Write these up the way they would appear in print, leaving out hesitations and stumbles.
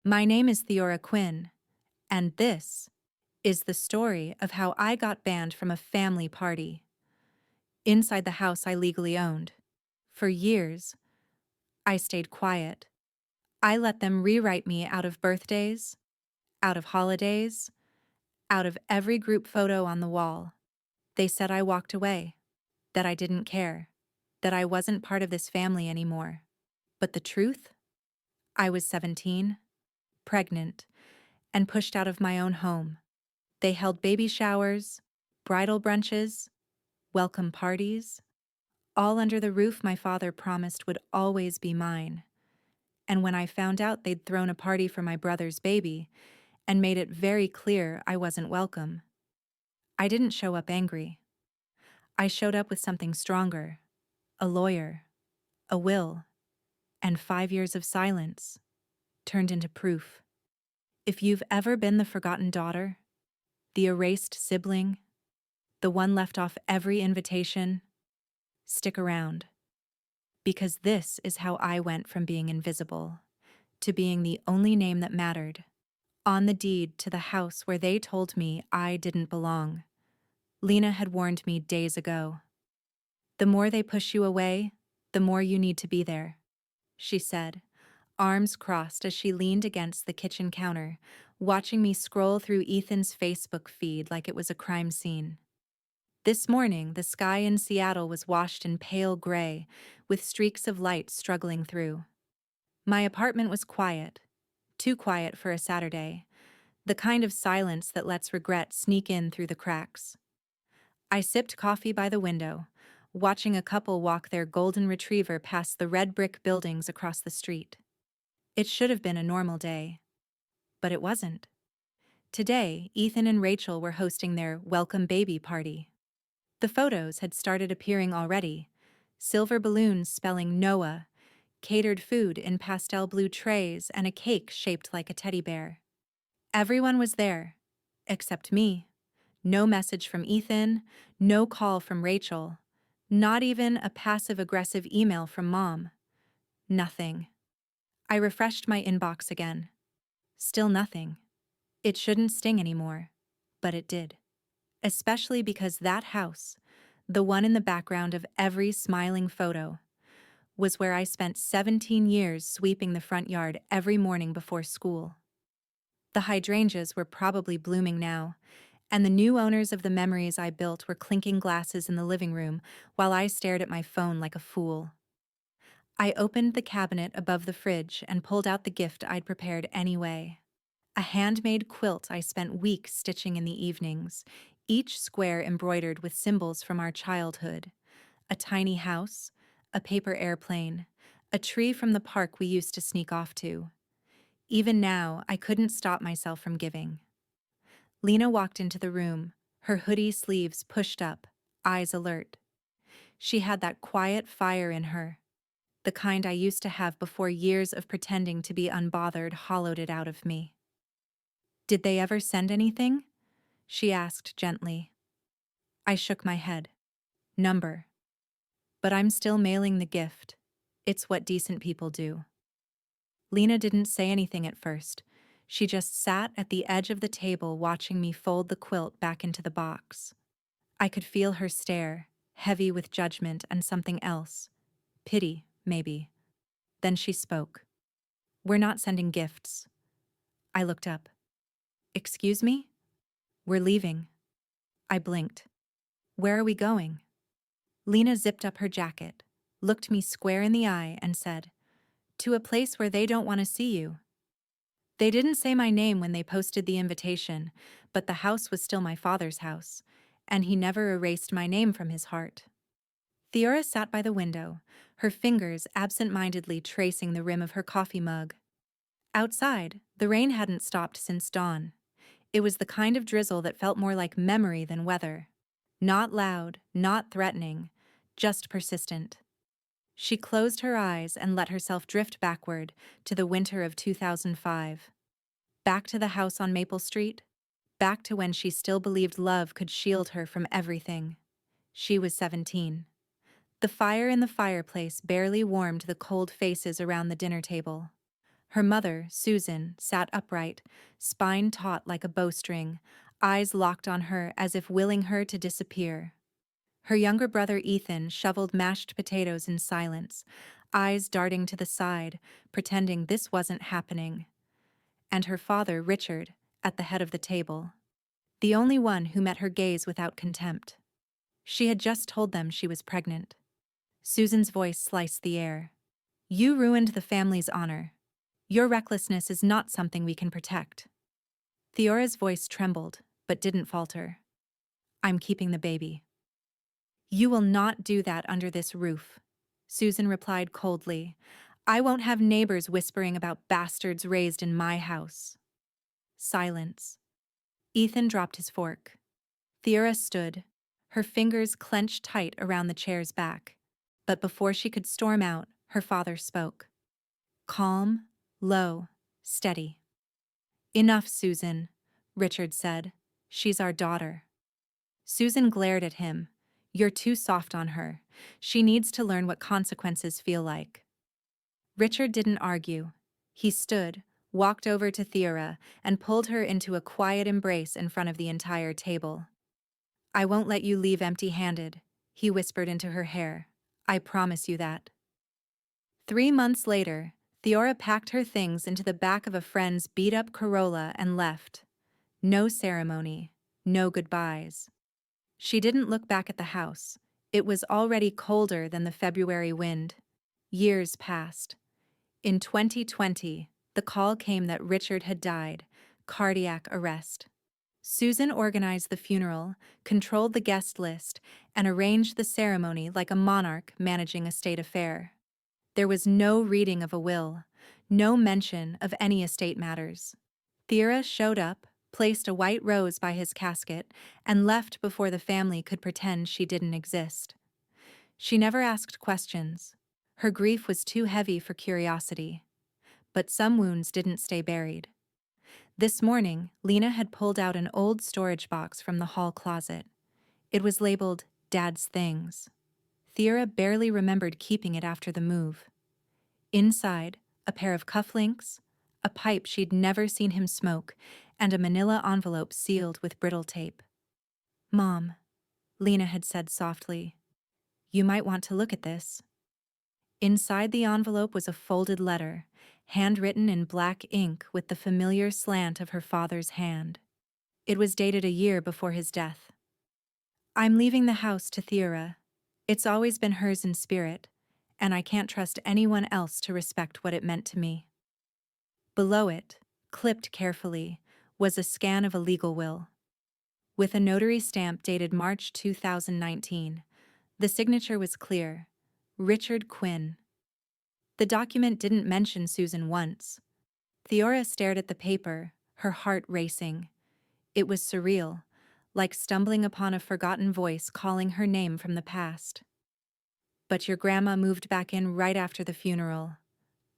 My name is Theora Quinn, and this is the story of how I got banned from a family party inside the house I legally owned. For years, I stayed quiet. I let them rewrite me out of birthdays, out of holidays, out of every group photo on the wall. They said I walked away, that I didn't care, that I wasn't part of this family anymore. But the truth? I was 17, pregnant, and pushed out of my own home. They held baby showers, bridal brunches, welcome parties, all under the roof my father promised would always be mine. And when I found out they'd thrown a party for my brother's baby and made it very clear I wasn't welcome, I didn't show up angry. I showed up with something stronger: a lawyer, a will, and 5 years of silence turned into proof. If you've ever been the forgotten daughter, the erased sibling, the one left off every invitation, stick around. Because this is how I went from being invisible to being the only name that mattered, on the deed to the house where they told me I didn't belong. Lena had warned me days ago. The more they push you away, the more you need to be there, she said, arms crossed as she leaned against the kitchen counter, watching me scroll through Ethan's Facebook feed like it was a crime scene. This morning, the sky in Seattle was washed in pale gray, with streaks of light struggling through. My apartment was quiet, too quiet for a Saturday, the kind of silence that lets regret sneak in through the cracks. I sipped coffee by the window, watching a couple walk their golden retriever past the red brick buildings across the street. It should have been a normal day, but it wasn't. Today, Ethan and Rachel were hosting their welcome baby party. The photos had started appearing already: silver balloons spelling Noah, catered food in pastel blue trays, and a cake shaped like a teddy bear. Everyone was there, except me. No message from Ethan, no call from Rachel, not even a passive-aggressive email from Mom. Nothing. I refreshed my inbox again. Still nothing. It shouldn't sting anymore, but it did. Especially because that house, the one in the background of every smiling photo, was where I spent 17 years sweeping the front yard every morning before school. The hydrangeas were probably blooming now, and the new owners of the memories I built were clinking glasses in the living room while I stared at my phone like a fool. I opened the cabinet above the fridge and pulled out the gift I'd prepared anyway. A handmade quilt I spent weeks stitching in the evenings, each square embroidered with symbols from our childhood: a tiny house, a paper airplane, a tree from the park we used to sneak off to. Even now, I couldn't stop myself from giving. Lena walked into the room, her hoodie sleeves pushed up, eyes alert. She had that quiet fire in her, the kind I used to have before years of pretending to be unbothered hollowed it out of me. "Did they ever send anything?" she asked gently. I shook my head. "Number. But I'm still mailing the gift. It's what decent people do." Lena didn't say anything at first. She just sat at the edge of the table watching me fold the quilt back into the box. I could feel her stare, heavy with judgment and something else. Pity, maybe. Then she spoke. "We're not sending gifts." I looked up. "Excuse me?" "We're leaving." I blinked. "Where are we going?" Lena zipped up her jacket, looked me square in the eye, and said, "To a place where they don't want to see you." They didn't say my name when they posted the invitation, but the house was still my father's house, and he never erased my name from his heart. Theora sat by the window, her fingers absent-mindedly tracing the rim of her coffee mug. Outside, the rain hadn't stopped since dawn. It was the kind of drizzle that felt more like memory than weather. Not loud, not threatening, just persistent. She closed her eyes and let herself drift backward to the winter of 2005. Back to the house on Maple Street. Back to when she still believed love could shield her from everything. She was 17. The fire in the fireplace barely warmed the cold faces around the dinner table. Her mother, Susan, sat upright, spine taut like a bowstring, eyes locked on her as if willing her to disappear. Her younger brother Ethan shoveled mashed potatoes in silence, eyes darting to the side, pretending this wasn't happening. And her father, Richard, at the head of the table. The only one who met her gaze without contempt. She had just told them she was pregnant. Susan's voice sliced the air. You ruined the family's honor. Your recklessness is not something we can protect. Theora's voice trembled, but didn't falter. I'm keeping the baby. You will not do that under this roof, Susan replied coldly. I won't have neighbors whispering about bastards raised in my house. Silence. Ethan dropped his fork. Theora stood, her fingers clenched tight around the chair's back. But before she could storm out, her father spoke. Calm, low, steady. Enough, Susan, Richard said. She's our daughter. Susan glared at him. You're too soft on her. She needs to learn what consequences feel like. Richard didn't argue. He stood, walked over to Theora, and pulled her into a quiet embrace in front of the entire table. I won't let you leave empty-handed, he whispered into her hair. I promise you that. 3 months later, Theora packed her things into the back of a friend's beat-up Corolla and left. No ceremony, no goodbyes. She didn't look back at the house. It was already colder than the February wind. Years passed. In 2020, the call came that Richard had died, cardiac arrest. Susan organized the funeral, controlled the guest list, and arranged the ceremony like a monarch managing a state affair. There was no reading of a will, no mention of any estate matters. Theora showed up, placed a white rose by his casket, and left before the family could pretend she didn't exist. She never asked questions. Her grief was too heavy for curiosity. But some wounds didn't stay buried. This morning, Lena had pulled out an old storage box from the hall closet. It was labeled Dad's Things. Theora barely remembered keeping it after the move. Inside, a pair of cufflinks, a pipe she'd never seen him smoke, and a manila envelope sealed with brittle tape. Mom, Lena had said softly, you might want to look at this. Inside the envelope was a folded letter, handwritten in black ink with the familiar slant of her father's hand. It was dated a year before his death. I'm leaving the house to Theora. It's always been hers in spirit, and I can't trust anyone else to respect what it meant to me. Below it, clipped carefully, was a scan of a legal will. With a notary stamp dated March 2019, the signature was clear, Richard Quinn. The document didn't mention Susan once. Theora stared at the paper, her heart racing. It was surreal, like stumbling upon a forgotten voice calling her name from the past. But your grandma moved back in right after the funeral,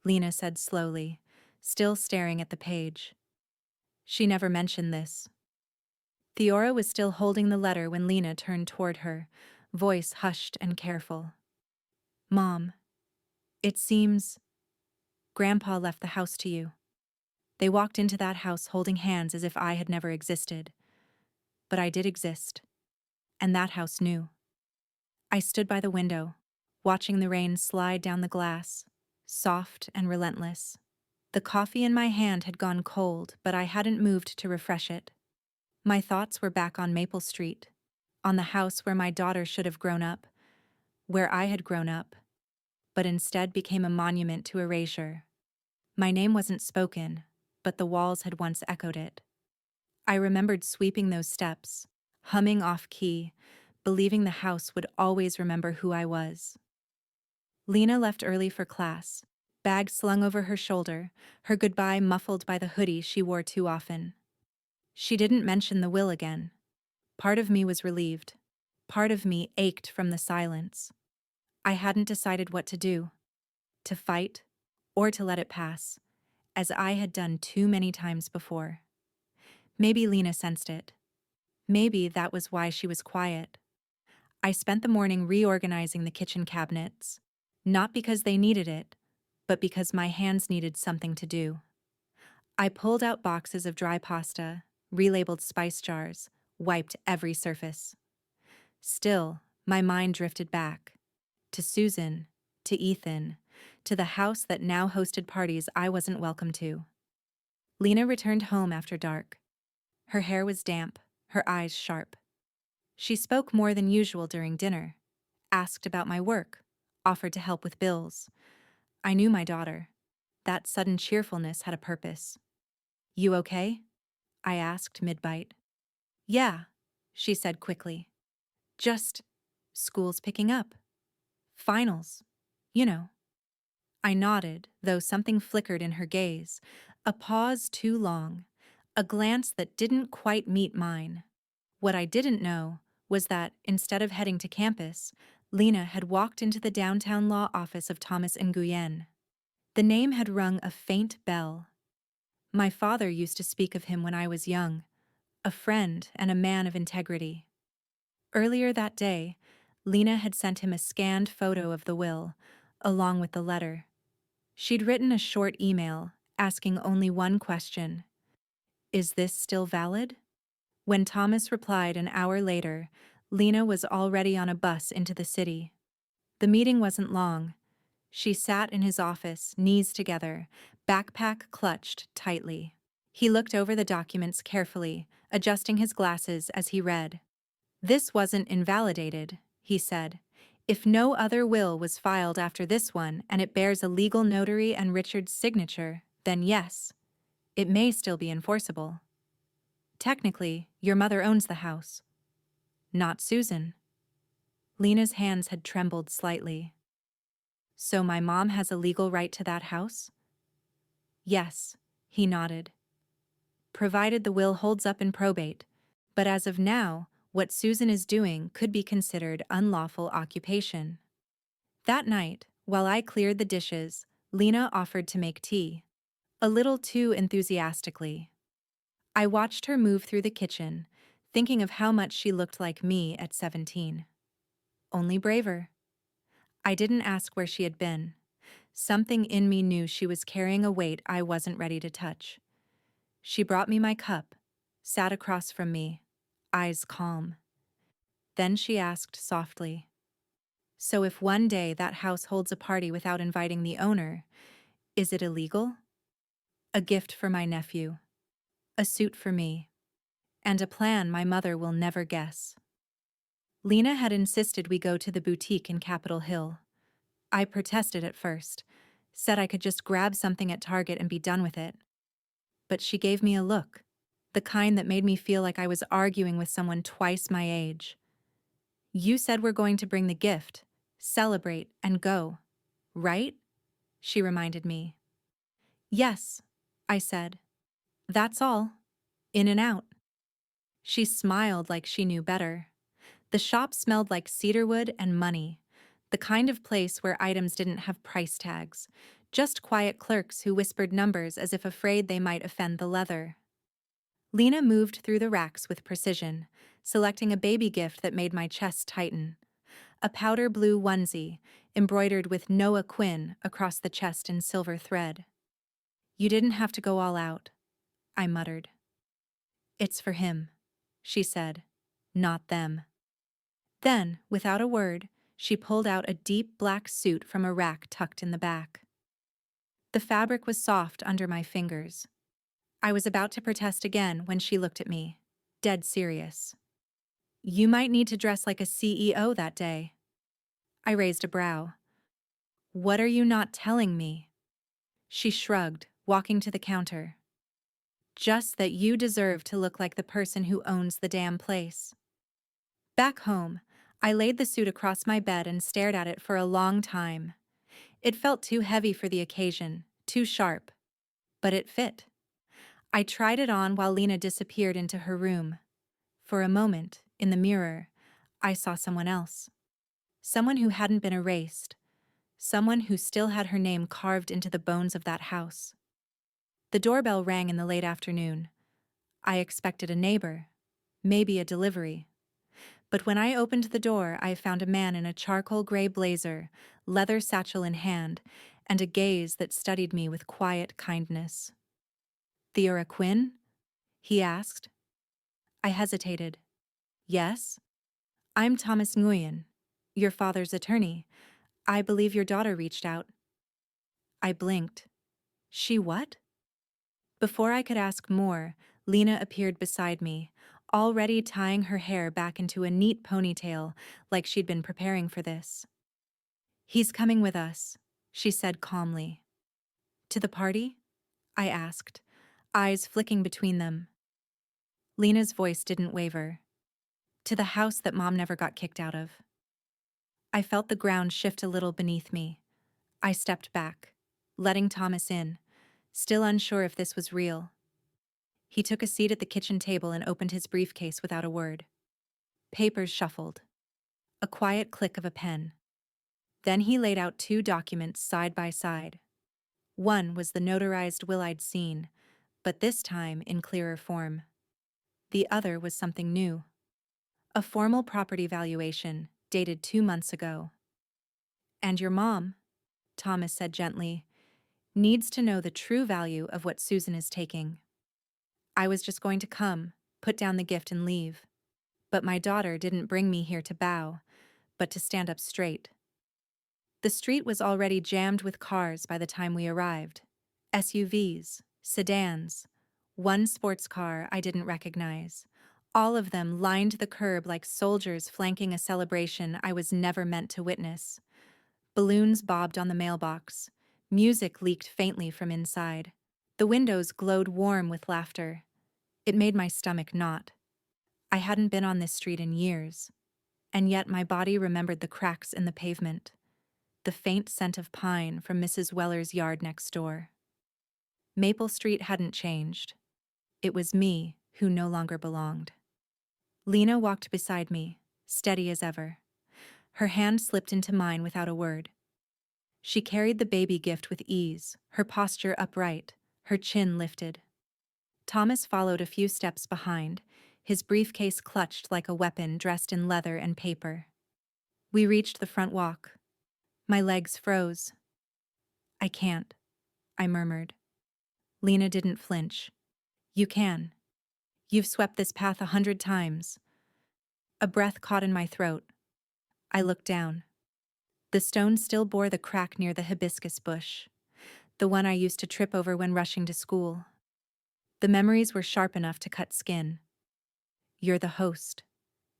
Lena said slowly, still staring at the page. She never mentioned this. Theora was still holding the letter when Lena turned toward her, voice hushed and careful. Mom, it seems Grandpa left the house to you. They walked into that house holding hands as if I had never existed. But I did exist, and that house knew. I stood by the window, watching the rain slide down the glass, soft and relentless. The coffee in my hand had gone cold, but I hadn't moved to refresh it. My thoughts were back on Maple Street, on the house where my daughter should have grown up, where I had grown up, but instead became a monument to erasure. My name wasn't spoken, but the walls had once echoed it. I remembered sweeping those steps, humming off-key, believing the house would always remember who I was. Lena left early for class, bag slung over her shoulder, her goodbye muffled by the hoodie she wore too often. She didn't mention the will again. Part of me was relieved. Part of me ached from the silence. I hadn't decided what to do, to fight or to let it pass, as I had done too many times before. Maybe Lena sensed it. Maybe that was why she was quiet. I spent the morning reorganizing the kitchen cabinets, not because they needed it, but because my hands needed something to do. I pulled out boxes of dry pasta, relabeled spice jars, wiped every surface. Still, my mind drifted back. To Susan, to Ethan, to the house that now hosted parties I wasn't welcome to. Lena returned home after dark. Her hair was damp, her eyes sharp. She spoke more than usual during dinner, asked about my work, offered to help with bills. I knew my daughter. That sudden cheerfulness had a purpose. "You okay?" I asked mid-bite. "Yeah," she said quickly. "Just, school's picking up. Finals, you know." I nodded, though something flickered in her gaze, a pause too long, a glance that didn't quite meet mine. What I didn't know was that, instead of heading to campus, Lena had walked into the downtown law office of Thomas Nguyen. The name had rung a faint bell. My father used to speak of him when I was young, a friend and a man of integrity. Earlier that day, Lena had sent him a scanned photo of the will, along with the letter. She'd written a short email, asking only one question: "Is this still valid?" When Thomas replied an hour later, Lena was already on a bus into the city. The meeting wasn't long. She sat in his office, knees together, backpack clutched tightly. He looked over the documents carefully, adjusting his glasses as he read. "This wasn't invalidated," he said. "If no other will was filed after this one and it bears a legal notary and Richard's signature, then yes, it may still be enforceable. Technically, your mother owns the house. Not Susan." Lena's hands had trembled slightly. "So my mom has a legal right to that house?" "Yes," he nodded. "Provided the will holds up in probate. But as of now, what Susan is doing could be considered unlawful occupation." That night, while I cleared the dishes, Lena offered to make tea, a little too enthusiastically. I watched her move through the kitchen, thinking of how much she looked like me at 17. Only braver. I didn't ask where she had been. Something in me knew she was carrying a weight I wasn't ready to touch. She brought me my cup, sat across from me, eyes calm. Then she asked softly, "So if one day that house holds a party without inviting the owner, is it illegal?" A gift for my nephew, a suit for me, and a plan my mother will never guess. Lena had insisted we go to the boutique in Capitol Hill. I protested at first, said I could just grab something at Target and be done with it. But she gave me a look, the kind that made me feel like I was arguing with someone twice my age. "You said we're going to bring the gift, celebrate, and go, right?" she reminded me. "Yes," I said. "That's all. In and out." She smiled like she knew better. The shop smelled like cedarwood and money, the kind of place where items didn't have price tags, just quiet clerks who whispered numbers as if afraid they might offend the leather. Lena moved through the racks with precision, selecting a baby gift that made my chest tighten. A powder blue onesie, embroidered with Theora Quinn across the chest in silver thread. "You didn't have to go all out," I muttered. "It's for him," she said, "not them." Then, without a word, she pulled out a deep black suit from a rack tucked in the back. The fabric was soft under my fingers. I was about to protest again when she looked at me, dead serious. "You might need to dress like a CEO that day." I raised a brow. "What are you not telling me?" She shrugged, walking to the counter. "Just that you deserve to look like the person who owns the damn place." Back home, I laid the suit across my bed and stared at it for a long time. It felt too heavy for the occasion, too sharp. But it fit. I tried it on while Lena disappeared into her room. For a moment, in the mirror, I saw someone else. Someone who hadn't been erased. Someone who still had her name carved into the bones of that house. The doorbell rang in the late afternoon. I expected a neighbor, maybe a delivery. But when I opened the door, I found a man in a charcoal gray blazer, leather satchel in hand, and a gaze that studied me with quiet kindness. "Theora Quinn?" he asked. I hesitated. "Yes? I'm Thomas Nguyen, your father's attorney. I believe your daughter reached out." I blinked. "She what?" Before I could ask more, Lena appeared beside me, already tying her hair back into a neat ponytail like she'd been preparing for this. "He's coming with us," she said calmly. "To the party?" I asked, eyes flicking between them. Lena's voice didn't waver. "To the house that Mom never got kicked out of." I felt the ground shift a little beneath me. I stepped back, letting Thomas in, still unsure if this was real. He took a seat at the kitchen table and opened his briefcase without a word. Papers shuffled. A quiet click of a pen. Then he laid out two documents side by side. One was the notarized will I'd seen, but this time in clearer form. The other was something new. A formal property valuation, dated 2 months ago. "And your mom," Thomas said gently, "needs to know the true value of what Susan is taking." I was just going to come, put down the gift and leave. But my daughter didn't bring me here to bow, but to stand up straight. The street was already jammed with cars by the time we arrived. SUVs, sedans, one sports car I didn't recognize. All of them lined the curb like soldiers flanking a celebration I was never meant to witness. Balloons bobbed on the mailbox. Music leaked faintly from inside. The windows glowed warm with laughter. It made my stomach knot. I hadn't been on this street in years, and yet my body remembered the cracks in the pavement, the faint scent of pine from Mrs. Weller's yard next door. Maple Street hadn't changed. It was me who no longer belonged. Lena walked beside me, steady as ever. Her hand slipped into mine without a word. She carried the baby gift with ease, her posture upright, her chin lifted. Thomas followed a few steps behind, his briefcase clutched like a weapon dressed in leather and paper. We reached the front walk. My legs froze. "I can't," I murmured. Lena didn't flinch. "You can. You've swept this path 100 times." A breath caught in my throat. I looked down. The stone still bore the crack near the hibiscus bush, the one I used to trip over when rushing to school. The memories were sharp enough to cut skin. "You're the host,"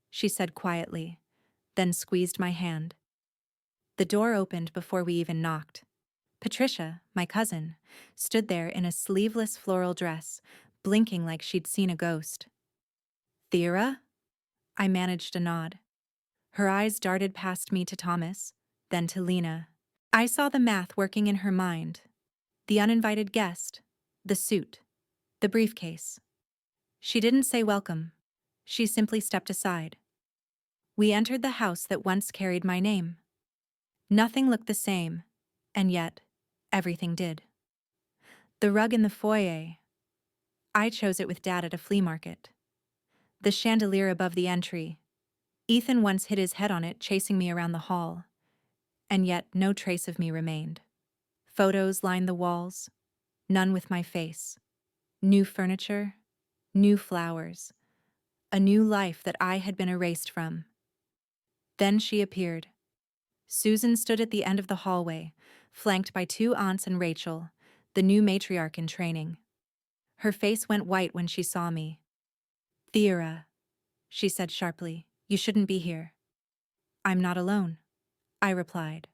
she said quietly, then squeezed my hand. The door opened before we even knocked. Patricia, my cousin, stood there in a sleeveless floral dress, blinking like she'd seen a ghost. "Theora?" I managed a nod. Her eyes darted past me to Thomas, then to Lena. I saw the math working in her mind. The uninvited guest, the suit, the briefcase. She didn't say welcome. She simply stepped aside. We entered the house that once carried my name. Nothing looked the same, and yet, everything did. The rug in the foyer. I chose it with Dad at a flea market. The chandelier above the entry. Ethan once hit his head on it, chasing me around the hall. And yet, no trace of me remained. Photos lined the walls, none with my face. New furniture, new flowers. A new life that I had been erased from. Then she appeared. Susan stood at the end of the hallway, flanked by two aunts and Rachel, the new matriarch in training. Her face went white when she saw me. "Theora," she said sharply, "you shouldn't be here." "I'm not alone," I replied.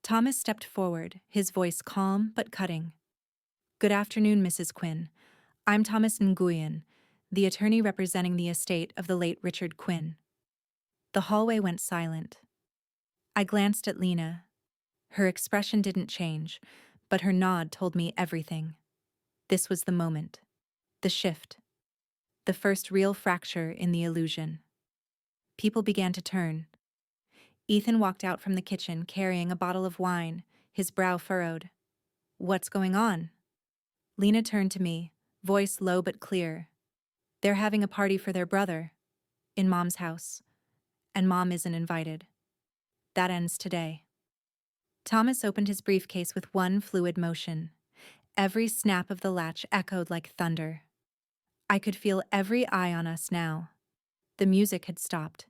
Thomas stepped forward, his voice calm but cutting. "Good afternoon, Mrs. Quinn. I'm Thomas Nguyen, the attorney representing the estate of the late Richard Quinn." The hallway went silent. I glanced at Lena. Her expression didn't change, but her nod told me everything. This was the moment. The shift. The first real fracture in the illusion. People began to turn. Ethan walked out from the kitchen carrying a bottle of wine, his brow furrowed. "What's going on?" Lena turned to me, voice low but clear. "They're having a party for their brother, in Mom's house, and Mom isn't invited. That ends today." Thomas opened his briefcase with one fluid motion. Every snap of the latch echoed like thunder. I could feel every eye on us now. The music had stopped.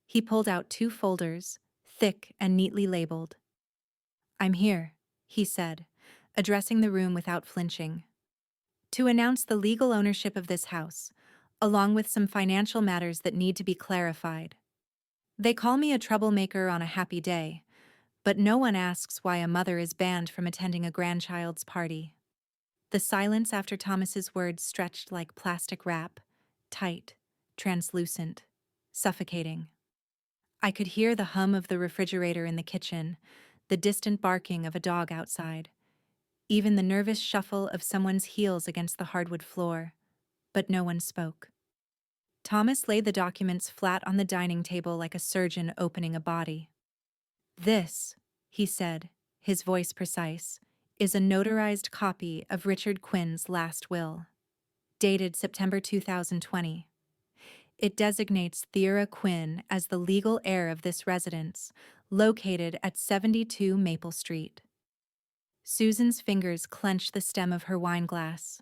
He pulled out 2 folders, thick and neatly labeled. "I'm here," he said, addressing the room without flinching, "to announce the legal ownership of this house, along with some financial matters that need to be clarified. They call me a troublemaker on a happy day, but no one asks why a mother is banned from attending a grandchild's party." The silence after Thomas's words stretched like plastic wrap, tight, translucent, suffocating. I could hear the hum of the refrigerator in the kitchen, the distant barking of a dog outside, even the nervous shuffle of someone's heels against the hardwood floor, but no one spoke. Thomas laid the documents flat on the dining table like a surgeon opening a body. "This," he said, his voice precise, "is a notarized copy of Richard Quinn's last will, dated September 2020. It designates Theora Quinn as the legal heir of this residence, located at 72 Maple Street." Susan's fingers clenched the stem of her wine glass.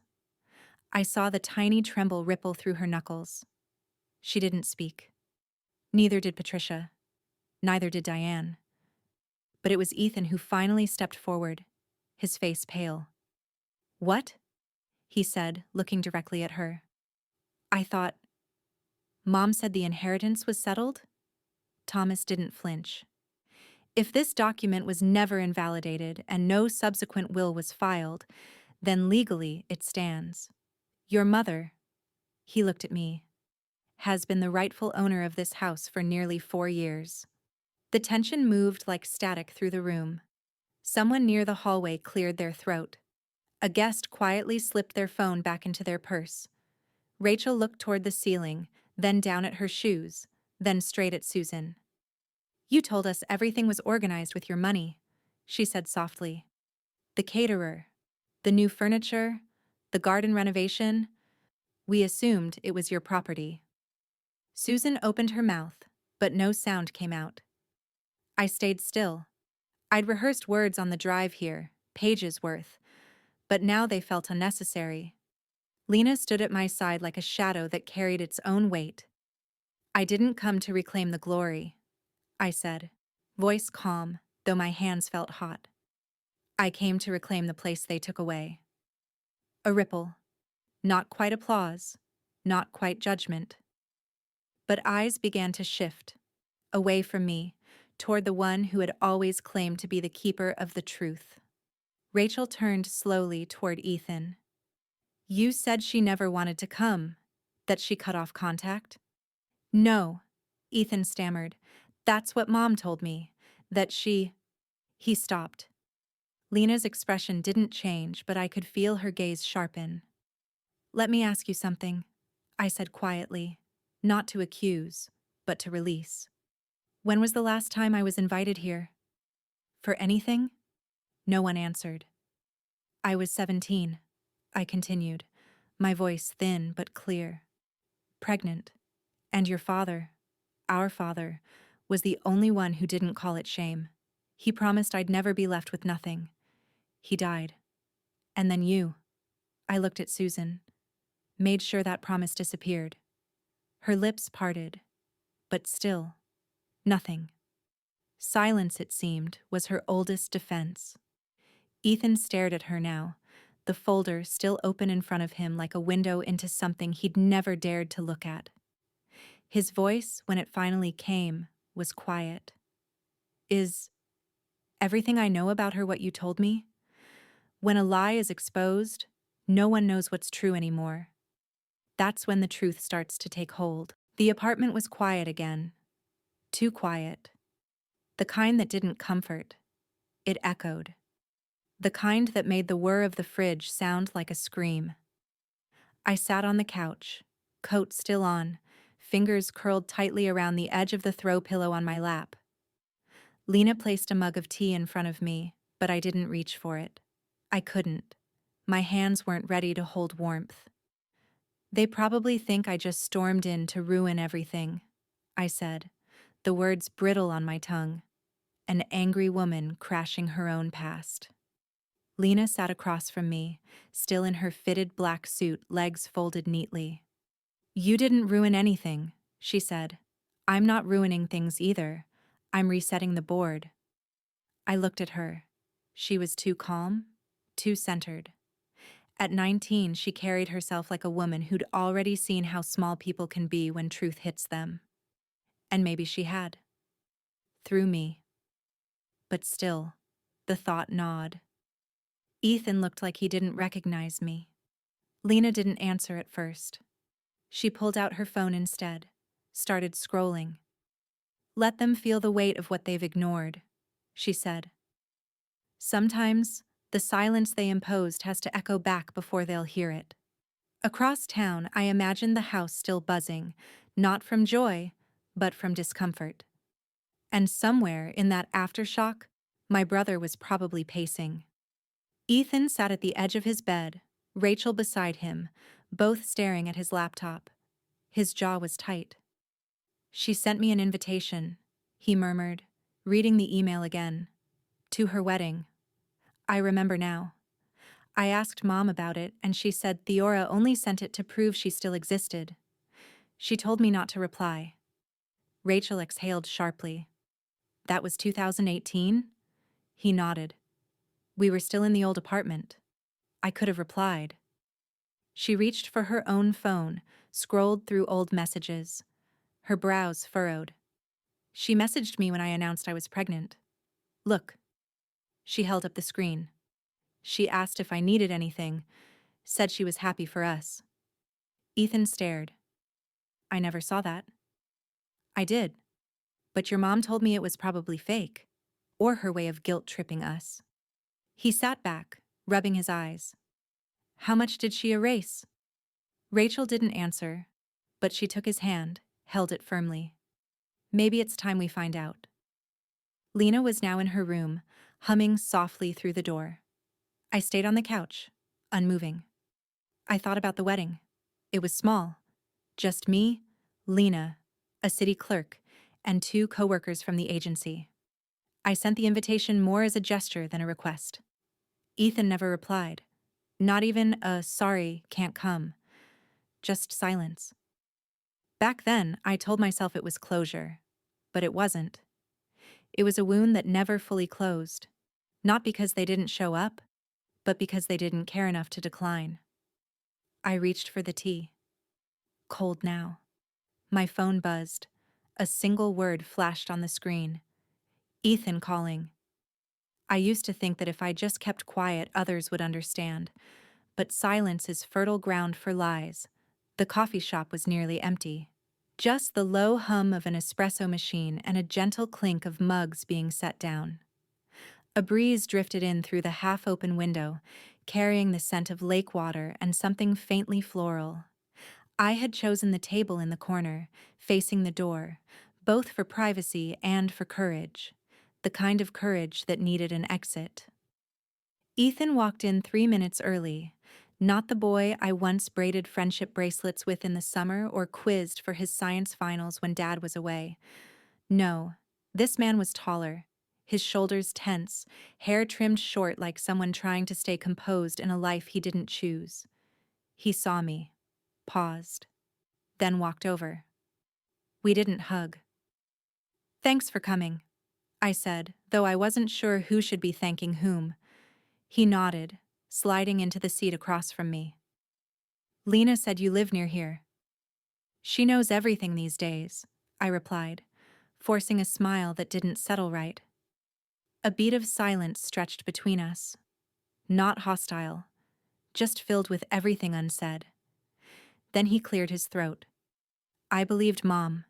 I saw the tiny tremble ripple through her knuckles. She didn't speak. Neither did Patricia. Neither did Diane. But it was Ethan who finally stepped forward, his face pale. "What?" he said, looking directly at her. "I thought... Mom said the inheritance was settled?" Thomas didn't flinch. "If this document was never invalidated and no subsequent will was filed, then legally it stands. Your mother," he looked at me, "has been the rightful owner of this house for nearly 4 years." The tension moved like static through the room. Someone near the hallway cleared their throat. A guest quietly slipped their phone back into their purse. Rachel looked toward the ceiling, then down at her shoes, then straight at Susan. "You told us everything was organized with your money," she said softly. "The caterer, the new furniture, the garden renovation. We assumed it was your property." Susan opened her mouth, but no sound came out. I stayed still. I'd rehearsed words on the drive here, pages worth, but now they felt unnecessary. Lena stood at my side like a shadow that carried its own weight. "I didn't come to reclaim the glory," I said, voice calm, though my hands felt hot. "I came to reclaim the place they took away." A ripple. Not quite applause, not quite judgment. But eyes began to shift, away from me, toward the one who had always claimed to be the keeper of the truth. Rachel turned slowly toward Ethan. "You said she never wanted to come, that she cut off contact?" "No," Ethan stammered. "That's what Mom told me, that she..." He stopped. Lena's expression didn't change, but I could feel her gaze sharpen. "Let me ask you something," I said quietly, not to accuse, but to release. "When was the last time I was invited here? For anything?" No one answered. "I was 17, I continued, my voice thin but clear. "Pregnant. And your father, our father, was the only one who didn't call it shame. He promised I'd never be left with nothing. He died. And then you." I looked at Susan, made sure that promise disappeared. Her lips parted, but still, nothing. Silence, it seemed, was her oldest defense. Ethan stared at her now, the folder still open in front of him like a window into something he'd never dared to look at. His voice, when it finally came, was quiet. "Is everything I know about her what you told me? When a lie is exposed, no one knows what's true anymore. That's when the truth starts to take hold." The apartment was quiet again. Too quiet. The kind that didn't comfort. It echoed. The kind that made the whir of the fridge sound like a scream. I sat on the couch, coat still on, fingers curled tightly around the edge of the throw pillow on my lap. Lena placed a mug of tea in front of me, but I didn't reach for it. I couldn't. My hands weren't ready to hold warmth. "They probably think I just stormed in to ruin everything," I said, the words brittle on my tongue. an angry woman crashing her own past. Lena sat across from me, still in her fitted black suit, legs folded neatly. "You didn't ruin anything," she said. "I'm not ruining things either. I'm resetting the board." I looked at her. She was too calm, too centered. At 19, she carried herself like a woman who'd already seen how small people can be when truth hits them. And maybe she had. Through me. But still, the thought gnawed. Ethan looked like he didn't recognize me. Lena didn't answer at first. She pulled out her phone instead, started scrolling. "Let them feel the weight of what they've ignored," she said. "Sometimes, the silence they imposed has to echo back before they'll hear it." Across town, I imagined the house still buzzing, not from joy, but from discomfort. And somewhere in that aftershock, my brother was probably pacing. Ethan sat at the edge of his bed, Rachel beside him, both staring at his laptop. His jaw was tight. "She sent me an invitation," he murmured, reading the email again. "To her wedding. I remember now. I asked Mom about it, and she said Theora only sent it to prove she still existed. She told me not to reply." Rachel exhaled sharply. "That was 2018? He nodded. "We were still in the old apartment. I could have replied." She reached for her own phone, scrolled through old messages. Her brows furrowed. "She messaged me when I announced I was pregnant. Look." She held up the screen. "She asked if I needed anything, said she was happy for us." Ethan stared. "I never saw that." "I did. But your mom told me it was probably fake, or her way of guilt-tripping us." He sat back, rubbing his eyes. "How much did she erase?" Rachel didn't answer, but she took his hand, held it firmly. "Maybe it's time we find out." Lena was now in her room, humming softly through the door. I stayed on the couch, unmoving. I thought about the wedding. It was small. Just me, Lena, a city clerk, and 2 coworkers from the agency. I sent the invitation more as a gesture than a request. Ethan never replied. Not even a "sorry, can't come." Just silence. Back then, I told myself it was closure. But it wasn't. It was a wound that never fully closed. Not because they didn't show up, but because they didn't care enough to decline. I reached for the tea. Cold now. My phone buzzed. A single word flashed on the screen. Ethan calling. I used to think that if I just kept quiet, others would understand. But silence is fertile ground for lies. The coffee shop was nearly empty. Just the low hum of an espresso machine and a gentle clink of mugs being set down. A breeze drifted in through the half-open window, carrying the scent of lake water and something faintly floral. I had chosen the table in the corner, facing the door, both for privacy and for courage. The kind of courage that needed an exit. Ethan walked in 3 minutes early. Not the boy I once braided friendship bracelets with in the summer or quizzed for his science finals when Dad was away. No, this man was taller, his shoulders tense, hair trimmed short like someone trying to stay composed in a life he didn't choose. He saw me, paused, then walked over. We didn't hug. "Thanks for coming," I said, though I wasn't sure who should be thanking whom. He nodded, sliding into the seat across from me. "Lena said you live near here." "She knows everything these days," I replied, forcing a smile that didn't settle right. A beat of silence stretched between us. Not hostile, just filled with everything unsaid. Then he cleared his throat. "I believed Mom,"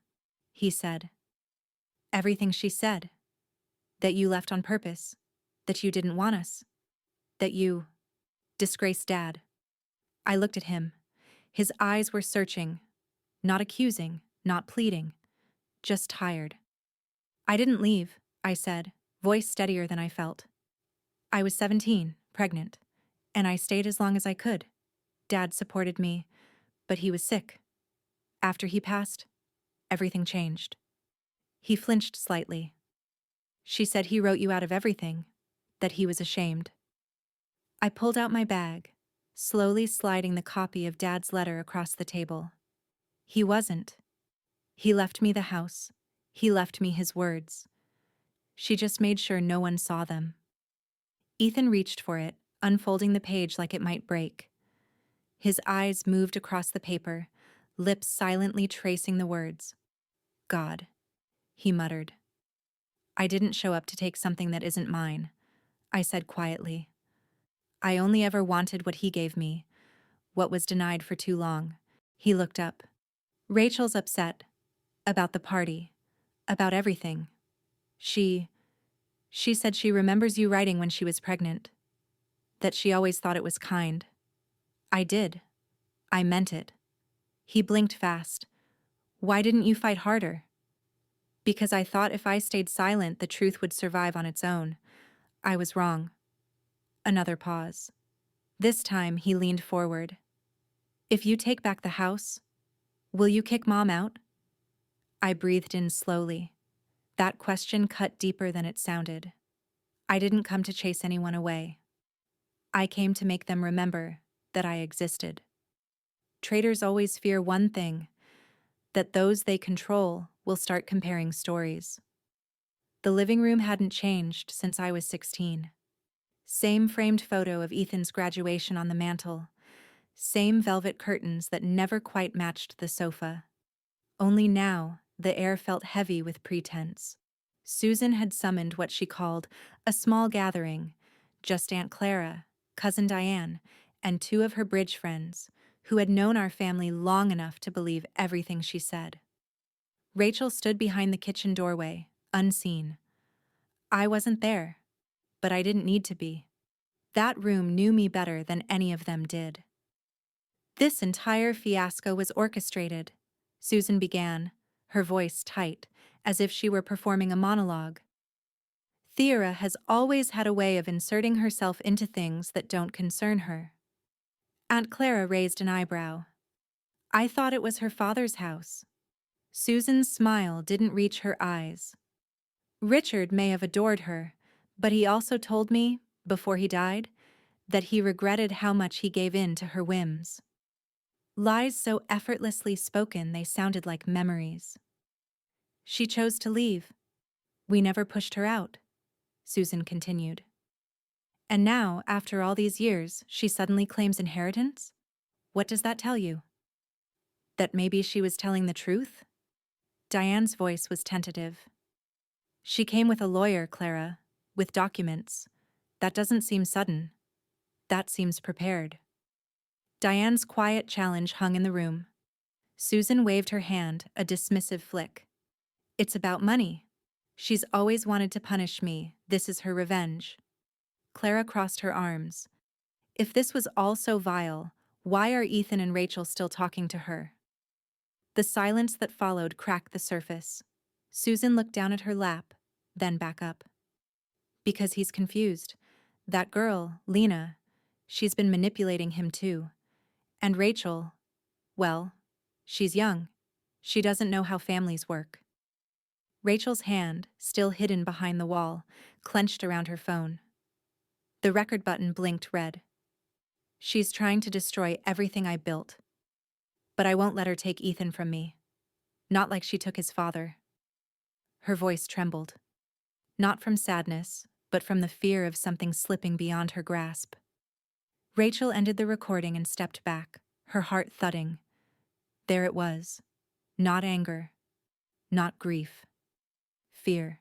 he said. "Everything she said. That you left on purpose. That you didn't want us. That you disgraced Dad." I looked at him. His eyes were searching, not accusing, not pleading, just tired. "I didn't leave," I said, voice steadier than I felt. "I was 17, pregnant, and I stayed as long as I could. Dad supported me, but he was sick. After he passed, everything changed." He flinched slightly. She said he wrote you out of everything, that he was ashamed. I pulled out my bag, slowly sliding the copy of Dad's letter across the table. He wasn't. He left me the house. He left me his words. She just made sure no one saw them. Ethan reached for it, unfolding the page like it might break. His eyes moved across the paper, lips silently tracing the words. God, he muttered. I didn't show up to take something that isn't mine, I said quietly. I only ever wanted what he gave me, what was denied for too long. He looked up. Rachel's upset. About the party. About everything. She said she remembers you writing when she was pregnant. That she always thought it was kind. I did. I meant it. He blinked fast. Why didn't you fight harder? Because I thought if I stayed silent, the truth would survive on its own. I was wrong. Another pause. This time he leaned forward. If you take back the house, will you kick Mom out? I breathed in slowly. That question cut deeper than it sounded. I didn't come to chase anyone away. I came to make them remember that I existed. Traitors always fear one thing, that those they control will start comparing stories. The living room hadn't changed since I was 16. Same framed photo of Ethan's graduation on the mantel. Same velvet curtains that never quite matched the sofa. Only now, the air felt heavy with pretense. Susan had summoned what she called a small gathering, just Aunt Clara, Cousin Diane, and two of her bridge friends, who had known our family long enough to believe everything she said. Rachel stood behind the kitchen doorway, unseen. I wasn't there, but I didn't need to be. That room knew me better than any of them did. This entire fiasco was orchestrated, Susan began, her voice tight, as if she were performing a monologue. Theora has always had a way of inserting herself into things that don't concern her. Aunt Clara raised an eyebrow. I thought it was her father's house. Susan's smile didn't reach her eyes. Richard may have adored her, but he also told me, before he died, that he regretted how much he gave in to her whims. Lies so effortlessly spoken they sounded like memories. She chose to leave. We never pushed her out, Susan continued. And now, after all these years, she suddenly claims inheritance? What does that tell you? That maybe she was telling the truth? Diane's voice was tentative. She came with a lawyer, Clara, with documents. That doesn't seem sudden. That seems prepared. Diane's quiet challenge hung in the room. Susan waved her hand, a dismissive flick. It's about money. She's always wanted to punish me. This is her revenge. Clara crossed her arms. If this was all so vile, why are Ethan and Rachel still talking to her? The silence that followed cracked the surface. Susan looked down at her lap, then back up. Because he's confused. That girl, Lena, she's been manipulating him too. And Rachel, well, she's young. She doesn't know how families work. Rachel's hand, still hidden behind the wall, clenched around her phone. The record button blinked red. She's trying to destroy everything I built. But I won't let her take Ethan from me. Not like she took his father. Her voice trembled. Not from sadness, but from the fear of something slipping beyond her grasp. Rachel ended the recording and stepped back, her heart thudding. There it was. Not anger. Not grief. Fear.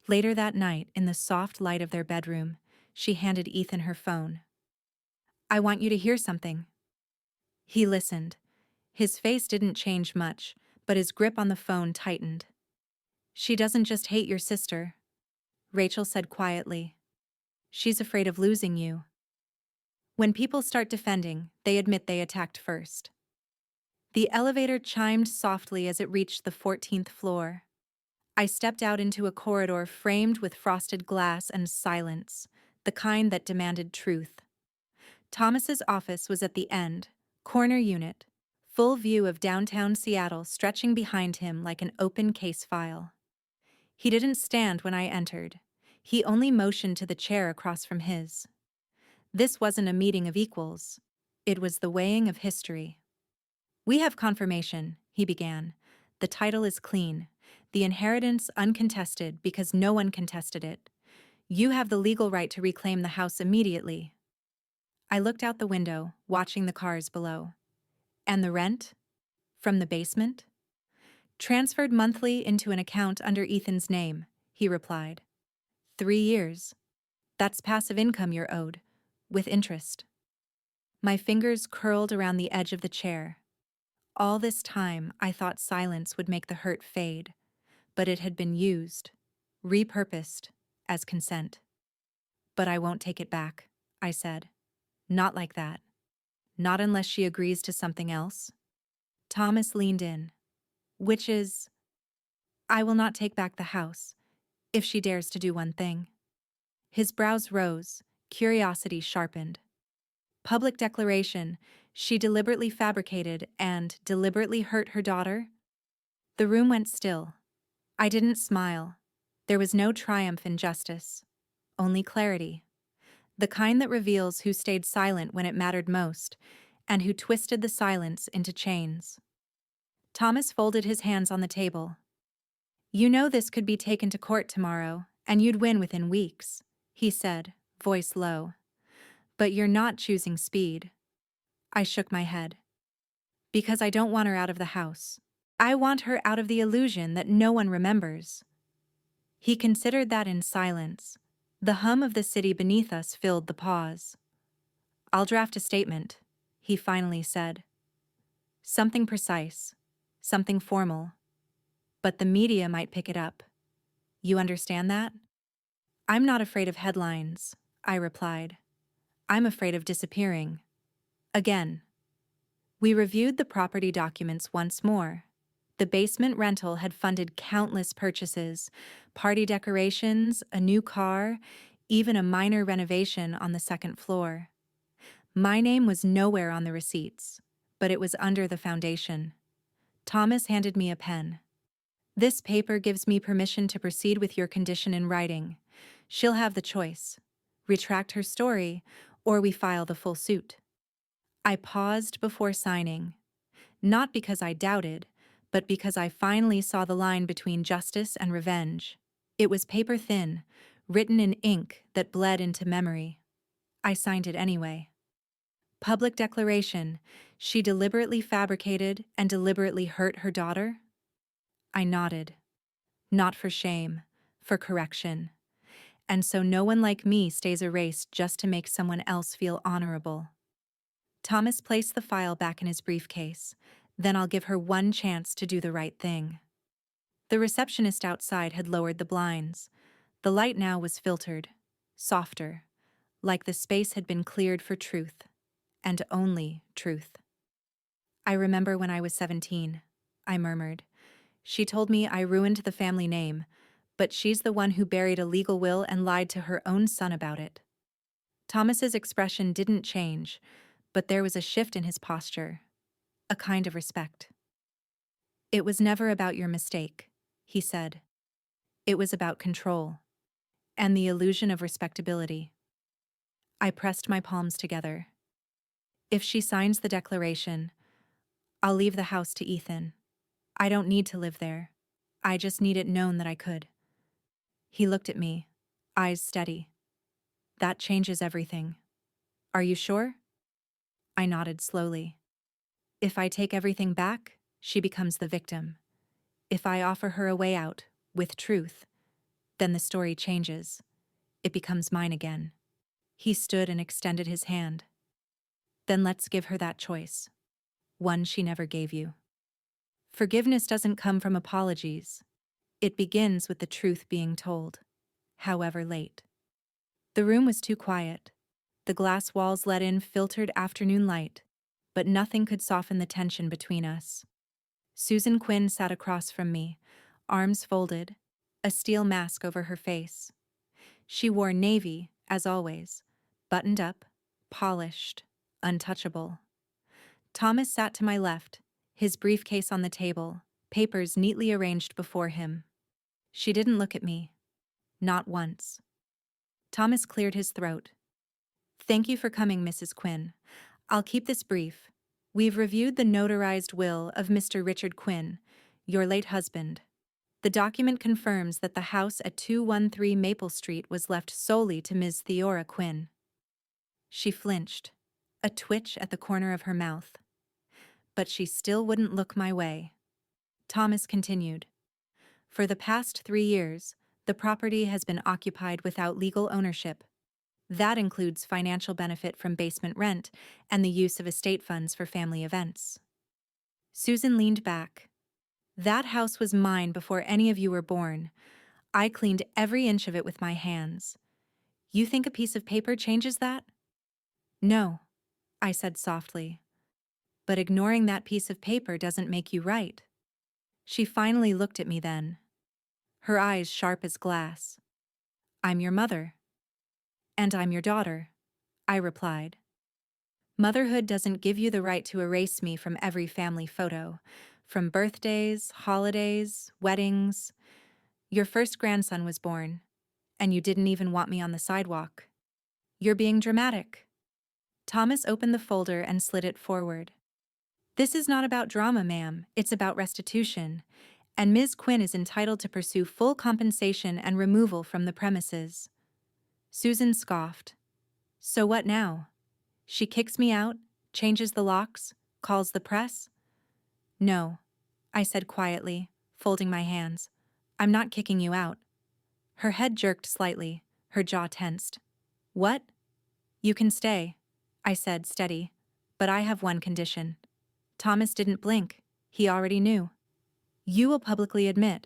Later that night, in the soft light of their bedroom, she handed Ethan her phone. I want you to hear something. He listened. His face didn't change much, but his grip on the phone tightened. She doesn't just hate your sister, Rachel said quietly. She's afraid of losing you. When people start defending, they admit they attacked first. The elevator chimed softly as it reached the 14th floor. I stepped out into a corridor framed with frosted glass and silence, the kind that demanded truth. Thomas's office was at the end, corner unit, full view of downtown Seattle stretching behind him like an open case file. He didn't stand when I entered. He only motioned to the chair across from his. This wasn't a meeting of equals. It was the weighing of history. "We have confirmation," he began. "The title is clean. The inheritance uncontested because no one contested it. You have the legal right to reclaim the house immediately." I looked out the window, watching the cars below. "And the rent? From the basement?" "Transferred monthly into an account under Ethan's name," he replied. 3 years. That's passive income you're owed, with interest." My fingers curled around the edge of the chair. All this time, I thought silence would make the hurt fade, but it had been used, repurposed, as consent. "But I won't take it back," I said. "Not like that. Not unless she agrees to something else." Thomas leaned in. "Which is, I will not take back the house, if she dares to do one thing." His brows rose, curiosity sharpened. "Public declaration, she deliberately fabricated and deliberately hurt her daughter?" The room went still. I didn't smile. There was no triumph in justice, only clarity. The kind that reveals who stayed silent when it mattered most, and who twisted the silence into chains. Thomas folded his hands on the table. "You know this could be taken to court tomorrow, and you'd win within weeks," he said, voice low. "But you're not choosing speed." I shook my head. "Because I don't want her out of the house. I want her out of the illusion that no one remembers." He considered that in silence. The hum of the city beneath us filled the pause. "I'll draft a statement," he finally said. "Something precise, something formal. But the media might pick it up. You understand that?" "I'm not afraid of headlines," I replied. "I'm afraid of disappearing. Again." We reviewed the property documents once more. The basement rental had funded countless purchases, party decorations, a new car, even a minor renovation on the second floor. My name was nowhere on the receipts, but it was under the foundation. Thomas handed me a pen. "This paper gives me permission to proceed with your condition in writing. She'll have the choice: retract her story, or we file the full suit." I paused before signing, not because I doubted, but because I finally saw the line between justice and revenge. It was paper thin, written in ink that bled into memory. I signed it anyway. "Public declaration, she deliberately fabricated and deliberately hurt her daughter?" I nodded. Not for shame, for correction. And so no one like me stays erased just to make someone else feel honorable. Thomas placed the file back in his briefcase. "Then I'll give her one chance to do the right thing." The receptionist outside had lowered the blinds. The light now was filtered, softer, like the space had been cleared for truth, and only truth. "I remember when I was 17, I murmured. "She told me I ruined the family name, but she's the one who buried a legal will and lied to her own son about it." Thomas's expression didn't change, but there was a shift in his posture, a kind of respect. "It was never about your mistake," he said. "It was about control, and the illusion of respectability." I pressed my palms together. "If she signs the declaration, I'll leave the house to Ethan. I don't need to live there. I just need it known that I could." He looked at me, eyes steady. "That changes everything. Are you sure?" I nodded slowly. "If I take everything back, she becomes the victim. If I offer her a way out, with truth, then the story changes. It becomes mine again." He stood and extended his hand. "Then let's give her that choice. One she never gave you." Forgiveness doesn't come from apologies. It begins with the truth being told, however late. The room was too quiet. The glass walls let in filtered afternoon light, but nothing could soften the tension between us. Susan Quinn sat across from me, arms folded, a steel mask over her face. She wore navy, as always, buttoned up, polished, untouchable. Thomas sat to my left, his briefcase on the table, papers neatly arranged before him. She didn't look at me. Not once. Thomas cleared his throat. Thank you for coming, Mrs. Quinn. I'll keep this brief. We've reviewed the notarized will of Mr. Richard Quinn, your late husband. The document confirms that the house at 213 Maple Street was left solely to Ms. Theora Quinn. She flinched, a twitch at the corner of her mouth. But she still wouldn't look my way. Thomas continued. For the past 3 years, the property has been occupied without legal ownership. That includes financial benefit from basement rent and the use of estate funds for family events. Susan leaned back. That house was mine before any of you were born. I cleaned every inch of it with my hands. You think a piece of paper changes that? No, I said softly. But ignoring that piece of paper doesn't make you right. She finally looked at me then, her eyes sharp as glass. I'm your mother. And I'm your daughter, I replied. Motherhood doesn't give you the right to erase me from every family photo, from birthdays, holidays, weddings. Your first grandson was born, and you didn't even want me on the sidewalk. You're being dramatic. Thomas opened the folder and slid it forward. This is not about drama, ma'am. It's about restitution, and Ms. Quinn is entitled to pursue full compensation and removal from the premises. Susan scoffed. So what now? She kicks me out, changes the locks, calls the press? No, I said quietly, folding my hands. I'm not kicking you out. Her head jerked slightly, her jaw tensed. What? You can stay, I said, steady, but I have one condition. Thomas didn't blink. He already knew. You will publicly admit,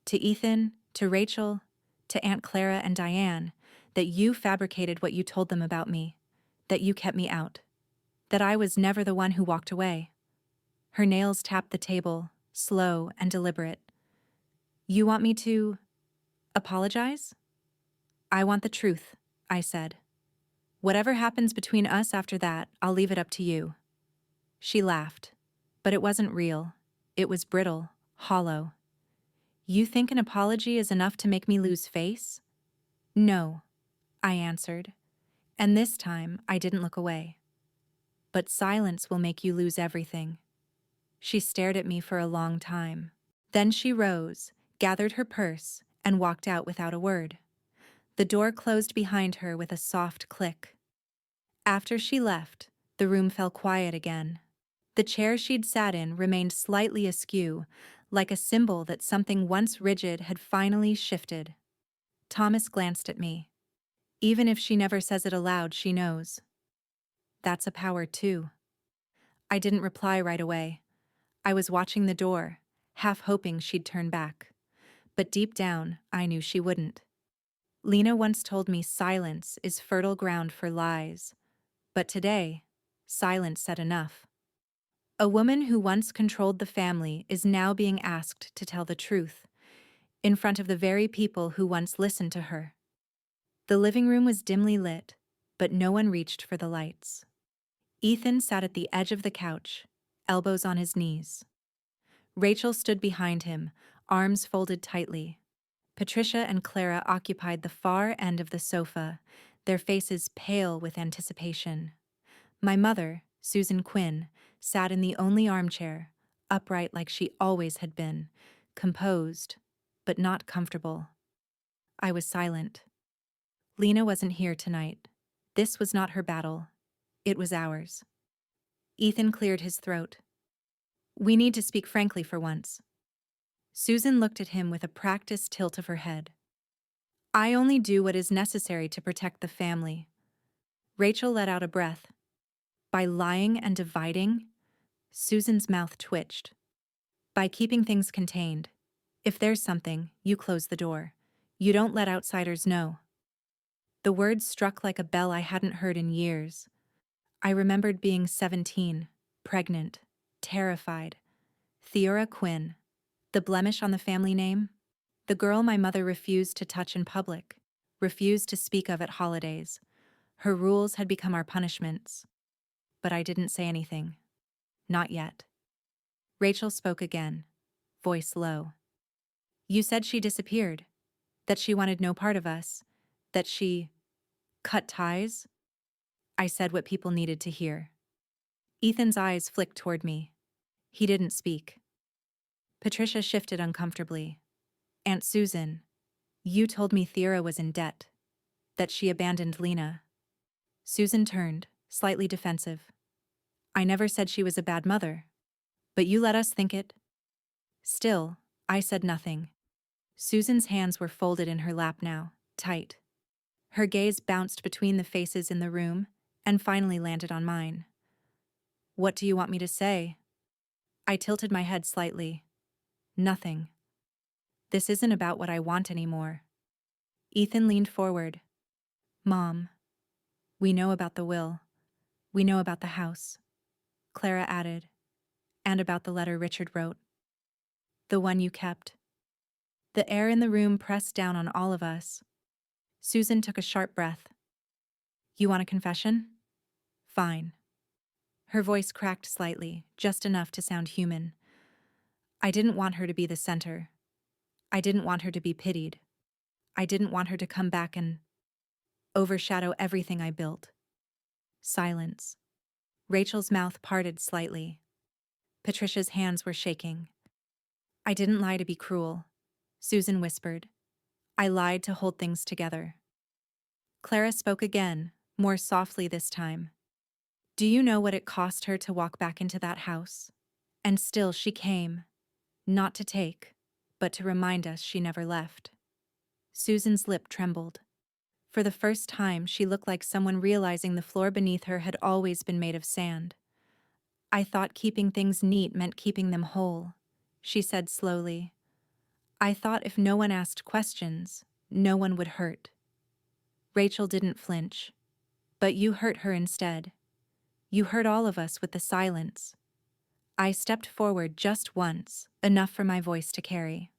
to Ethan, to Rachel, to Aunt Clara and Diane, that you fabricated what you told them about me, that you kept me out, that I was never the one who walked away. Her nails tapped the table, slow and deliberate. You want me to apologize? I want the truth, I said. Whatever happens between us after that, I'll leave it up to you. She laughed, but it wasn't real. It was brittle, hollow. You think an apology is enough to make me lose face? No, I answered, and this time I didn't look away. But silence will make you lose everything. She stared at me for a long time. Then she rose, gathered her purse, and walked out without a word. The door closed behind her with a soft click. After she left, the room fell quiet again. The chair she'd sat in remained slightly askew, like a symbol that something once rigid had finally shifted. Thomas glanced at me. Even if she never says it aloud, she knows. That's a power, too. I didn't reply right away. I was watching the door, half hoping she'd turn back. But deep down, I knew she wouldn't. Lena once told me silence is fertile ground for lies. But today, silence said enough. A woman who once controlled the family is now being asked to tell the truth, in front of the very people who once listened to her. The living room was dimly lit, but no one reached for the lights. Ethan sat at the edge of the couch, elbows on his knees. Rachel stood behind him, arms folded tightly. Patricia and Clara occupied the far end of the sofa, their faces pale with anticipation. My mother, Susan Quinn, sat in the only armchair, upright like she always had been, composed, but not comfortable. I was silent. Lena wasn't here tonight. This was not her battle. It was ours. Ethan cleared his throat. We need to speak frankly for once. Susan looked at him with a practiced tilt of her head. I only do what is necessary to protect the family. Rachel let out a breath. By lying and dividing, Susan's mouth twitched. By keeping things contained. If there's something, you close the door. You don't let outsiders know. The words struck like a bell I hadn't heard in years. I remembered being 17, pregnant, terrified. Theora Quinn. The blemish on the family name? The girl my mother refused to touch in public, refused to speak of at holidays. Her rules had become our punishments. But I didn't say anything. Not yet. Rachel spoke again, voice low. You said she disappeared, that she wanted no part of us, that she cut ties. I said what people needed to hear. Ethan's eyes flicked toward me. He didn't speak. Patricia shifted uncomfortably. Aunt Susan, you told me Theora was in debt, that she abandoned Lena. Susan turned, slightly defensive. I never said she was a bad mother, but you let us think it. Still, I said nothing. Susan's hands were folded in her lap now, tight. Her gaze bounced between the faces in the room and finally landed on mine. What do you want me to say? I tilted my head slightly. Nothing. This isn't about what I want anymore. Ethan leaned forward. Mom, we know about the will. We know about the house. Clara added. And about the letter Richard wrote. The one you kept. The air in the room pressed down on all of us. Susan took a sharp breath. You want a confession? Fine. Her voice cracked slightly, just enough to sound human. I didn't want her to be the center. I didn't want her to be pitied. I didn't want her to come back and overshadow everything I built. Silence. Rachel's mouth parted slightly. Patricia's hands were shaking. I didn't lie to be cruel, Susan whispered. I lied to hold things together. Clara spoke again, more softly this time. Do you know what it cost her to walk back into that house? And still she came, not to take, but to remind us she never left. Susan's lip trembled. For the first time, she looked like someone realizing the floor beneath her had always been made of sand. I thought keeping things neat meant keeping them whole, she said slowly. I thought if no one asked questions, no one would hurt. Rachel didn't flinch. But you hurt her instead. You hurt all of us with the silence. I stepped forward just once, enough for my voice to carry.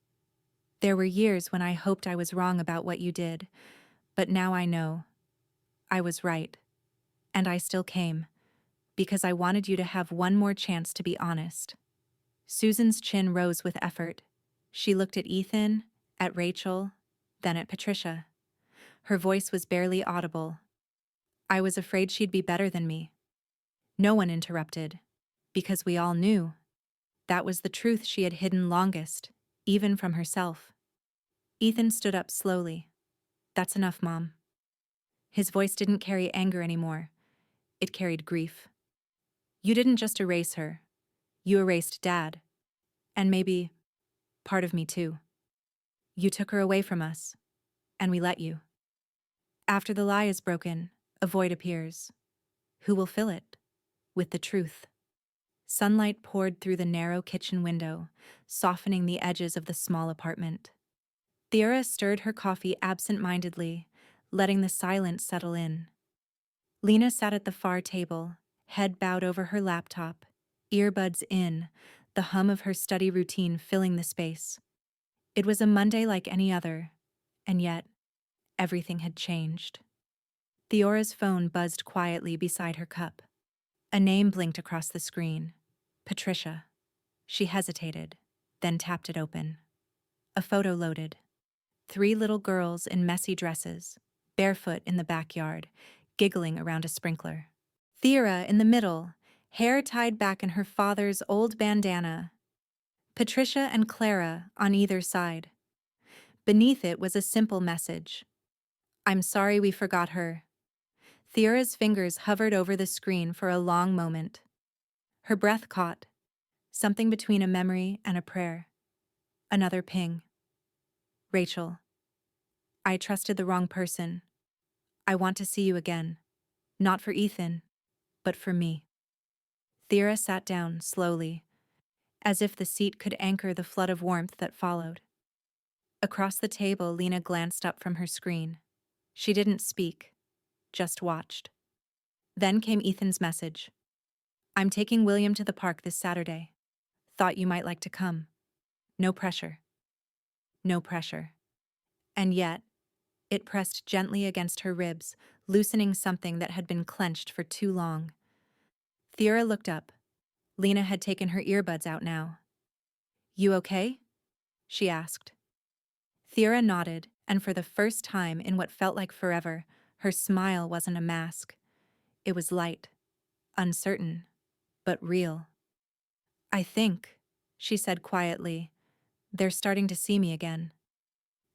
There were years when I hoped I was wrong about what you did, but now I know. I was right. And I still came, because I wanted you to have one more chance to be honest. Susan's chin rose with effort. She looked at Ethan, at Rachel, then at Patricia. Her voice was barely audible. I was afraid she'd be better than me. No one interrupted, because we all knew. That was the truth she had hidden longest, even from herself. Ethan stood up slowly. That's enough, Mom. His voice didn't carry anger anymore. It carried grief. You didn't just erase her. You erased Dad. And maybe part of me too. You took her away from us, and we let you. After the lie is broken, a void appears. Who will fill it? With the truth. Sunlight poured through the narrow kitchen window, softening the edges of the small apartment. Theora stirred her coffee absent-mindedly, letting the silence settle in. Lena sat at the far table, head bowed over her laptop, earbuds in, the hum of her study routine filling the space. It was a Monday like any other, and yet, everything had changed. Theora's phone buzzed quietly beside her cup. A name blinked across the screen. Patricia. She hesitated, then tapped it open. A photo loaded. 3 little girls in messy dresses, barefoot in the backyard, giggling around a sprinkler. Theora in the middle, hair tied back in her father's old bandana. Patricia and Clara on either side. Beneath it was a simple message. I'm sorry we forgot her. Theora's fingers hovered over the screen for a long moment. Her breath caught, something between a memory and a prayer. Another ping. Rachel. I trusted the wrong person. I want to see you again. Not for Ethan, but for me. Theora sat down slowly, as if the seat could anchor the flood of warmth that followed. Across the table, Lena glanced up from her screen. She didn't speak, just watched. Then came Ethan's message. I'm taking William to the park this Saturday. Thought you might like to come. No pressure. No pressure. And yet, it pressed gently against her ribs, loosening something that had been clenched for too long. Theora looked up. Lena had taken her earbuds out now. You okay? She asked. Theora nodded, and for the first time in what felt like forever, her smile wasn't a mask. It was light, uncertain, but real. "I think," she said quietly, "they're starting to see me again."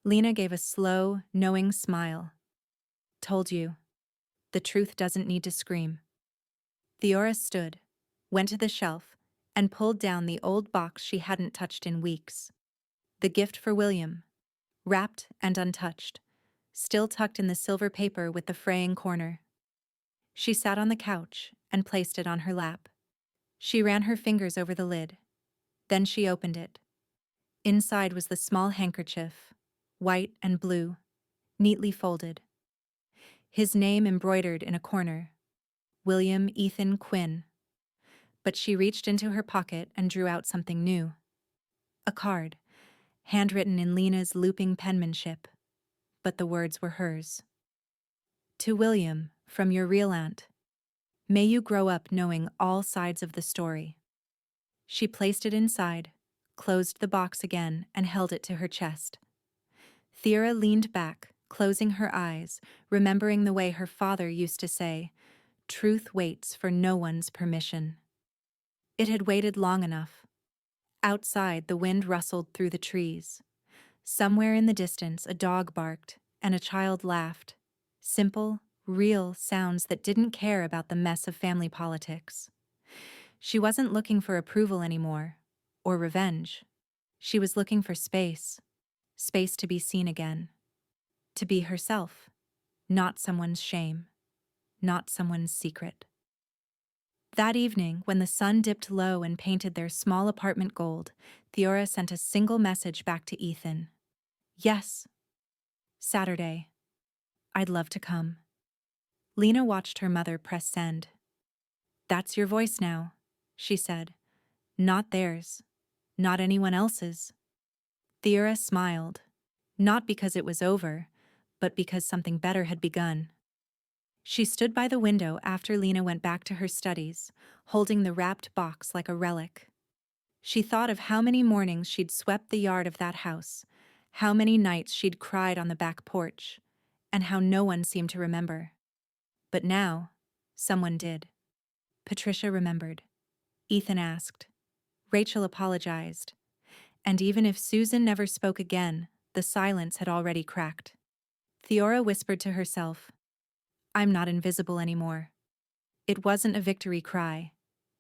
Lena gave a slow, knowing smile. "Told you. The truth doesn't need to scream." Theora stood, went to the shelf, and pulled down the old box she hadn't touched in weeks. The gift for William, wrapped and untouched, still tucked in the silver paper with the fraying corner. She sat on the couch and placed it on her lap. She ran her fingers over the lid. Then she opened it. Inside was the small handkerchief, white and blue, neatly folded. His name embroidered in a corner, William Ethan Quinn. But she reached into her pocket and drew out something new. A card, handwritten in Lena's looping penmanship, but the words were hers. "To William, from your real aunt. May you grow up knowing all sides of the story." She placed it inside, closed the box again, and held it to her chest. Theora leaned back, closing her eyes, remembering the way her father used to say, "Truth waits for no one's permission." It had waited long enough. Outside, the wind rustled through the trees. Somewhere in the distance, a dog barked, and a child laughed. Simple, real sounds that didn't care about the mess of family politics. She wasn't looking for approval anymore, or revenge. She was looking for space. Space to be seen again. To be herself. Not someone's shame. Not someone's secret. That evening, when the sun dipped low and painted their small apartment gold, Theora sent a single message back to Ethan. "Yes. Saturday. I'd love to come." Lena watched her mother press send. "That's your voice now," she said. "Not theirs. Not anyone else's." Theora smiled, not because it was over, but because something better had begun. She stood by the window after Lena went back to her studies, holding the wrapped box like a relic. She thought of how many mornings she'd swept the yard of that house, how many nights she'd cried on the back porch, and how no one seemed to remember. But now, someone did. Patricia remembered. Ethan asked. Rachel apologized. And even if Susan never spoke again, the silence had already cracked. Theora whispered to herself, "I'm not invisible anymore." It wasn't a victory cry.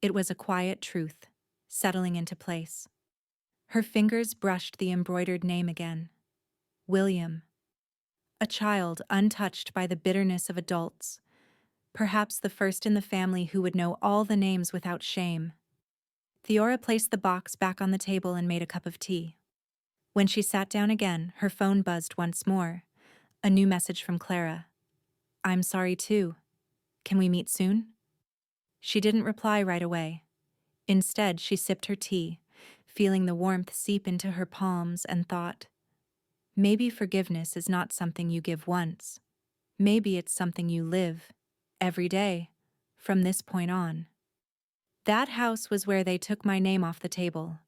It was a quiet truth, settling into place. Her fingers brushed the embroidered name again. William. A child untouched by the bitterness of adults. Perhaps the first in the family who would know all the names without shame. Theora placed the box back on the table and made a cup of tea. When she sat down again, her phone buzzed once more. A new message from Clara. "I'm sorry too. Can we meet soon?" She didn't reply right away. Instead, she sipped her tea, feeling the warmth seep into her palms, and thought, maybe forgiveness is not something you give once. Maybe it's something you live, every day, from this point on. That house was where they took my name off the table.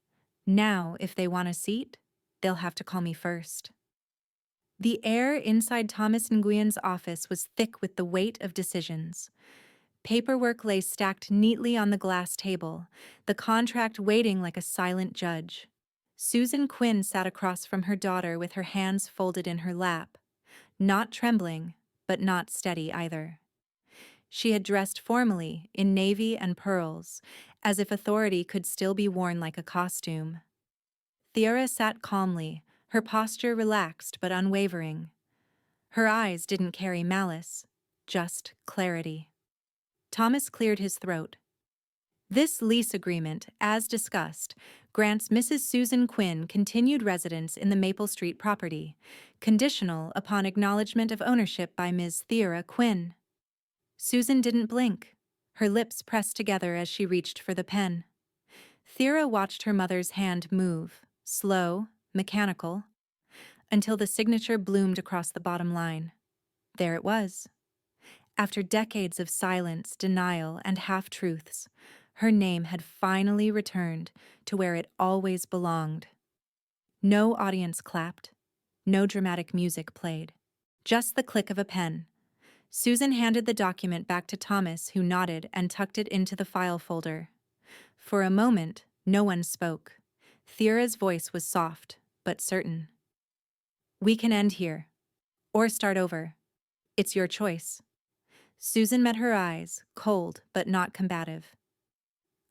Now, if they want a seat, they'll have to call me first. The air inside Thomas Nguyen's office was thick with the weight of decisions. Paperwork lay stacked neatly on the glass table, the contract waiting like a silent judge. Susan Quinn sat across from her daughter with her hands folded in her lap, not trembling, but not steady either. She had dressed formally in navy and pearls, as if authority could still be worn like a costume. Theora sat calmly, her posture relaxed but unwavering. Her eyes didn't carry malice, just clarity. Thomas cleared his throat. "This lease agreement, as discussed, grants Mrs. Susan Quinn continued residence in the Maple Street property, conditional upon acknowledgement of ownership by Ms. Theora Quinn." Susan didn't blink, her lips pressed together as she reached for the pen. Theora watched her mother's hand move, slow, mechanical, until the signature bloomed across the bottom line. There it was. After decades of silence, denial, and half-truths, her name had finally returned to where it always belonged. No audience clapped. No dramatic music played. Just the click of a pen. Susan handed the document back to Thomas, who nodded and tucked it into the file folder. For a moment, no one spoke. Theora's voice was soft, but certain. "We can end here. Or start over. It's your choice." Susan met her eyes, cold but not combative.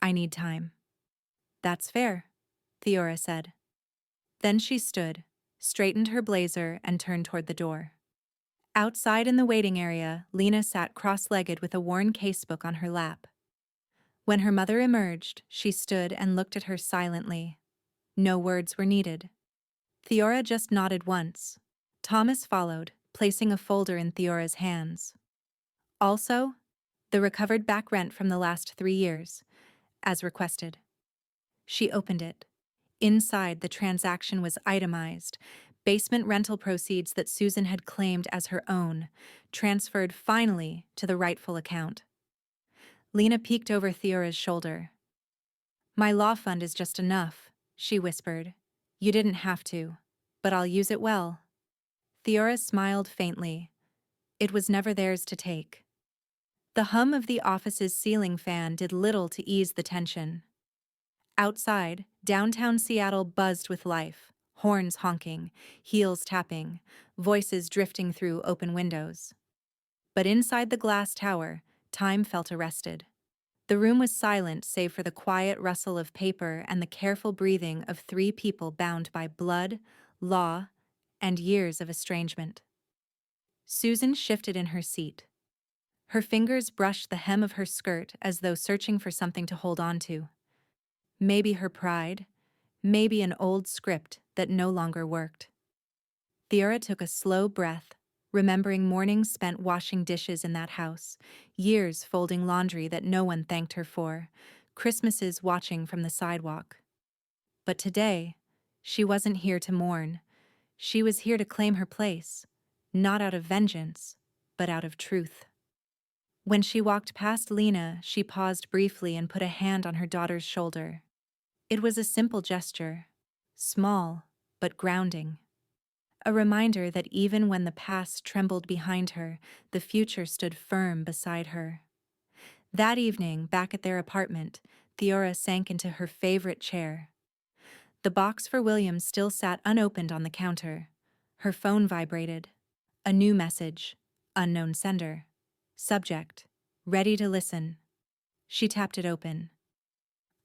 "I need time." "That's fair," Theora said. Then she stood, straightened her blazer, and turned toward the door. Outside in the waiting area, Lena sat cross-legged with a worn casebook on her lap. When her mother emerged, she stood and looked at her silently. No words were needed. Theora just nodded once. Thomas followed, placing a folder in Theora's hands. Also, the recovered back rent from the last 3 years, as requested. She opened it. Inside, the transaction was itemized. Basement rental proceeds that Susan had claimed as her own, transferred finally to the rightful account. Lena peeked over Theora's shoulder. "My law fund is just enough," she whispered. "You didn't have to, but I'll use it well." Theora smiled faintly. It was never theirs to take. The hum of the office's ceiling fan did little to ease the tension. Outside, downtown Seattle buzzed with life, horns honking, heels tapping, voices drifting through open windows. But inside the glass tower, time felt arrested. The room was silent save for the quiet rustle of paper and the careful breathing of 3 people bound by blood, law, and years of estrangement. Susan shifted in her seat. Her fingers brushed the hem of her skirt as though searching for something to hold on to. Maybe her pride, maybe an old script that no longer worked. Theora took a slow breath, remembering mornings spent washing dishes in that house, years folding laundry that no one thanked her for, Christmases watching from the sidewalk. But today, she wasn't here to mourn. She was here to claim her place, not out of vengeance, but out of truth. When she walked past Lena, she paused briefly and put a hand on her daughter's shoulder. It was a simple gesture, small but grounding. A reminder that even when the past trembled behind her, the future stood firm beside her. That evening, back at their apartment, Theora sank into her favorite chair. The box for William still sat unopened on the counter. Her phone vibrated. A new message. Unknown sender. Subject. Ready to listen. She tapped it open.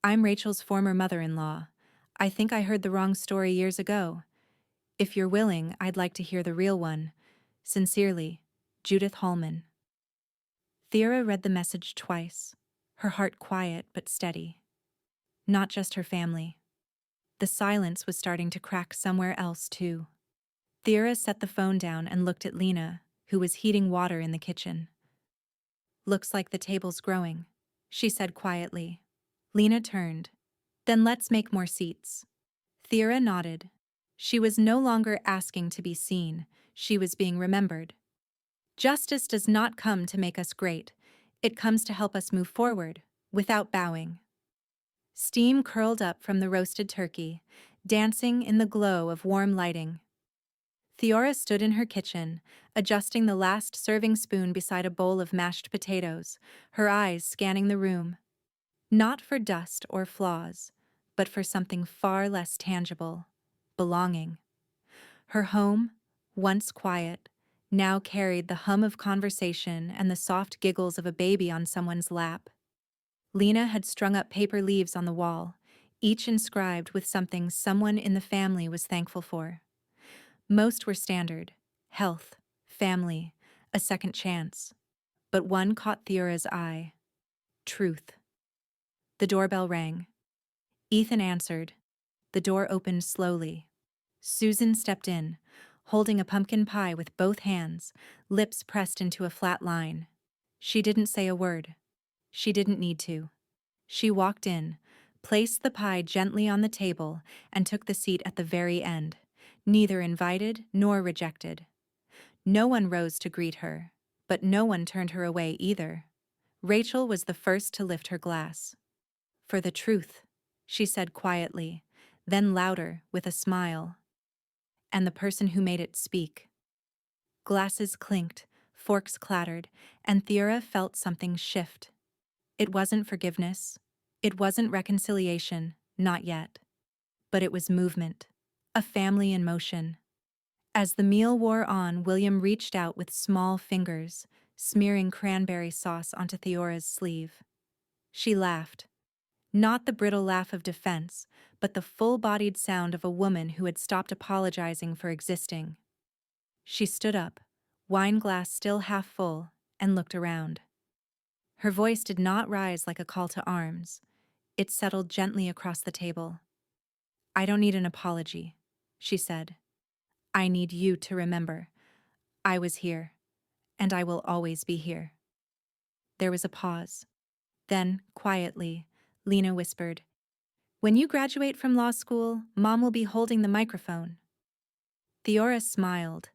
"I'm Rachel's former mother-in-law. I think I heard the wrong story years ago. If you're willing, I'd like to hear the real one. Sincerely, Judith Hallman." Theora read the message twice, her heart quiet but steady. Not just her family. The silence was starting to crack somewhere else, too. Theora set the phone down and looked at Lena, who was heating water in the kitchen. "Looks like the table's growing," she said quietly. Lena turned. "Then let's make more seats." Theora nodded. She was no longer asking to be seen, she was being remembered. Justice does not come to make us great, it comes to help us move forward, without bowing. Steam curled up from the roasted turkey, dancing in the glow of warm lighting. Theora stood in her kitchen, adjusting the last serving spoon beside a bowl of mashed potatoes, her eyes scanning the room. Not for dust or flaws, but for something far less tangible: belonging. Her home, once quiet, now carried the hum of conversation and the soft giggles of a baby on someone's lap. Lena had strung up paper leaves on the wall, each inscribed with something someone in the family was thankful for. Most were standard: health, family, a second chance. But one caught Theora's eye: truth. The doorbell rang. Ethan answered. The door opened slowly. Susan stepped in, holding a pumpkin pie with both hands, lips pressed into a flat line. She didn't say a word. She didn't need to. She walked in, placed the pie gently on the table, and took the seat at the very end, neither invited nor rejected. No one rose to greet her, but no one turned her away either. Rachel was the first to lift her glass. "For the truth," she said quietly, then louder, with a smile. and the person who made it speak. Glasses clinked, forks clattered, and Theora felt something shift. It wasn't forgiveness. It wasn't reconciliation, not yet. But it was movement. A family in motion. As the meal wore on, William reached out with small fingers, smearing cranberry sauce onto Theora's sleeve. She laughed. Not the brittle laugh of defense, but the full-bodied sound of a woman who had stopped apologizing for existing. She stood up, wine glass still half full, and looked around. Her voice did not rise like a call to arms. It settled gently across the table. "I don't need an apology," she said. "I need you to remember. I was here, and I will always be here." There was a pause. Then, quietly, Lena whispered, "When you graduate from law school, Mom will be holding the microphone." Theora smiled,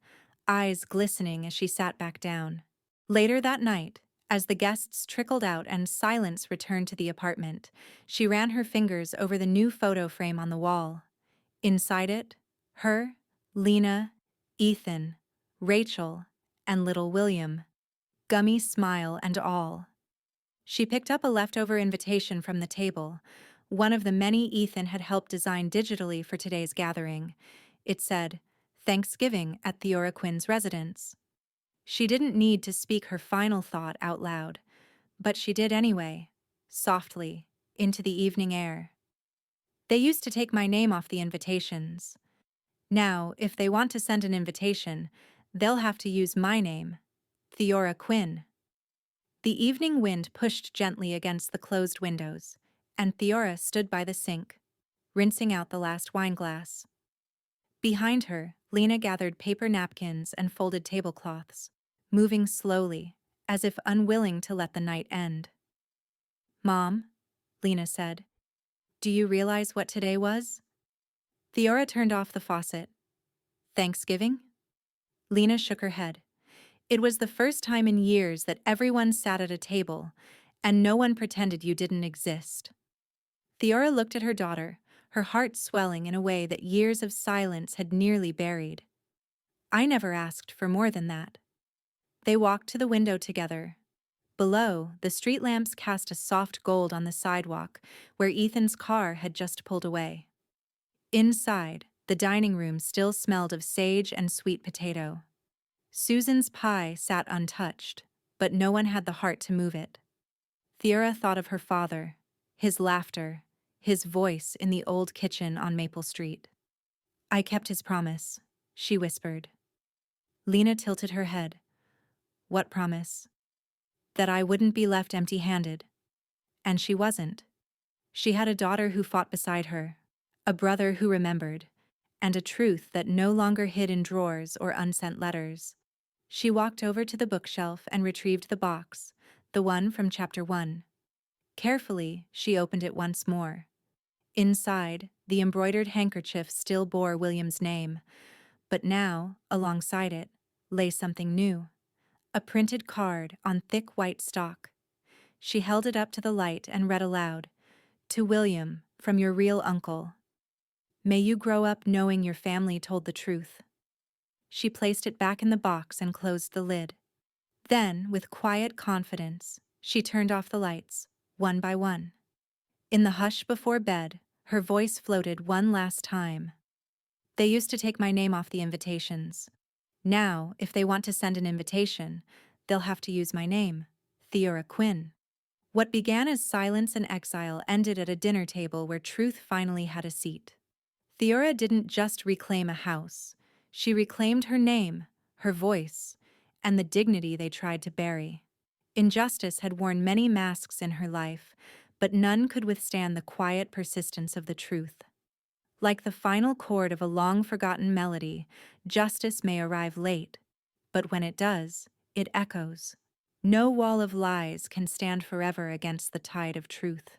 eyes glistening as she sat back down. Later that night, as the guests trickled out and silence returned to the apartment, she ran her fingers over the new photo frame on the wall. Inside it, her, Lena, Ethan, Rachel, and little William, gummy smile and all. She picked up a leftover invitation from the table, one of the many Ethan had helped design digitally for today's gathering. It said, "Thanksgiving at Theora Quinn's residence." She didn't need to speak her final thought out loud, but she did anyway, softly, into the evening air. "They used to take my name off the invitations. Now, if they want to send an invitation, they'll have to use my name, Theora Quinn." The evening wind pushed gently against the closed windows, and Theora stood by the sink, rinsing out the last wineglass. Behind her, Lena gathered paper napkins and folded tablecloths, moving slowly, as if unwilling to let the night end. "Mom," Lena said, "do you realize what today was?" Theora turned off the faucet. "Thanksgiving?" Lena shook her head. It was the first time in years that everyone sat at a table, and no one pretended you didn't exist. Theora looked at her daughter, her heart swelling in a way that years of silence had nearly buried. "I never asked for more than that." They walked to the window together. Below, the street lamps cast a soft gold on the sidewalk where Ethan's car had just pulled away. Inside, the dining room still smelled of sage and sweet potato. Susan's pie sat untouched, but no one had the heart to move it. Theora thought of her father, his laughter, his voice in the old kitchen on Maple Street. "I kept his promise," she whispered. Lena tilted her head. "What promise?" "That I wouldn't be left empty-handed." And she wasn't. She had a daughter who fought beside her, a brother who remembered, and a truth that no longer hid in drawers or unsent letters. She walked over to the bookshelf and retrieved the box, the one from Chapter 1. Carefully, she opened it once more. Inside, the embroidered handkerchief still bore William's name, but now, alongside it, lay something new. A printed card on thick white stock. She held it up to the light and read aloud, "To William, from your real uncle. May you grow up knowing your family told the truth." She placed it back in the box and closed the lid. Then, with quiet confidence, she turned off the lights, one by one. In the hush before bed, her voice floated one last time. "They used to take my name off the invitations. Now, if they want to send an invitation, they'll have to use my name, Theora Quinn." What began as silence and exile ended at a dinner table where truth finally had a seat. Theora didn't just reclaim a house. She reclaimed her name, her voice, and the dignity they tried to bury. Injustice had worn many masks in her life, but none could withstand the quiet persistence of the truth. Like the final chord of a long-forgotten melody, justice may arrive late, but when it does, it echoes. No wall of lies can stand forever against the tide of truth.